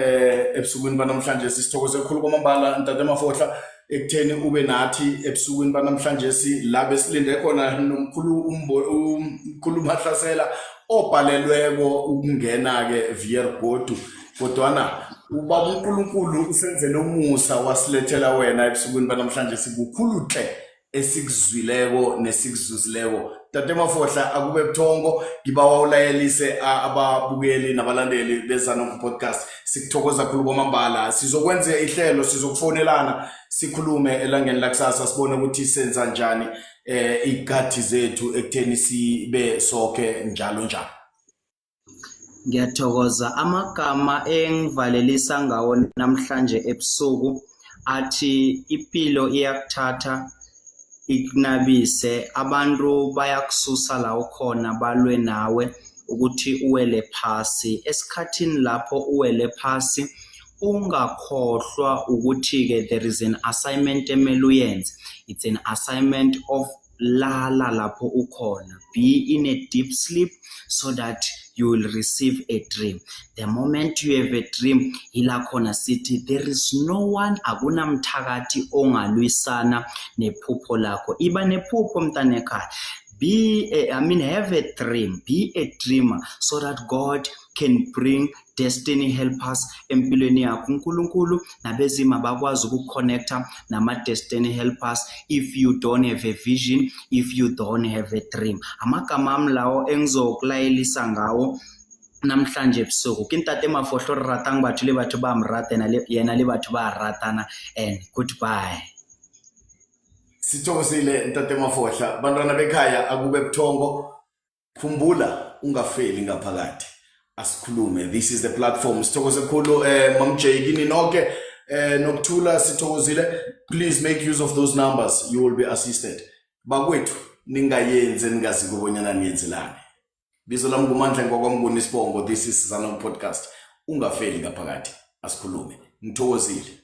ebusukwini banamhlanje sithokoze kakhulu kwamambala Ntate Mafohla ekutheni ube nathi ebusukwini banamhlanje la besilinde khona nomkhulu Mahlasela obhalelweko ukungena ke via godu kodwana ubaba uNkulunkulu usenzele umusa wasilethela wena ebusukwini banamhlanje sikukhulu hle esikuzwileko nesikuzuzileko. Ntate Mafohla akube buthongo ngibawa ulayelise ababukeli nabalandeli beZanonke podcast sikuthokoza kakhulu kwamambala sizokwenza ihlelo sizokufonelana sikhulume elangeni lakusasa sibone ukuthi senza njani igathi zethu ekutheni sibe sonke njalo. Ngiyathokoza amagama engivalelisa ngawo namhlanje ebusuku athi impilo iyakuthatha ikunabise abantu bayakususa la ukhona balwe nawe ukuthi uwele phasi esikhathini lapho uwele phasi ungakhohlwa ukuthi ke there is an assignment emele uyenze. It's an assignment of lala lapho ukhona, be in a deep sleep so that you will receive a dream. The moment you have a dream ila khona sithi there is no one akunamthakathi ongalwisana nephupho lakho. Iba nephupho mntana ekhaya, have a dream, be a dreamer so that God can bring destiny helpers empilweni yakho. uNkulunkulu nabezima bakwazi ukuconnecta nama destiny helpers if you don't have a vision, if you don't have a dream. Amagama ami lawo engizokulayelisa ngawo namhlanje ebusuku ke Ntate Mafohla ratang batho le batho ba mrata yena le batho ba ratana and goodbye. Sithokozile Ntate Mafohla. Bantwana bekhaya akube buthongo khumbula ungafeli ngaphakathi asikhulume. This is the platform. Sithokoze kakhulu Mam J kini nonke nokuthula sithokozile. Please make use of those numbers, you will be assisted. Bakwethu ningayenze ningazi kubonyana niyenzelani. Bizo lami nguMandla ngokwamnguni Sibongo. This is Zanonke podcast. Ungafeli ngaphakathi asikhulume. Ngithokozile.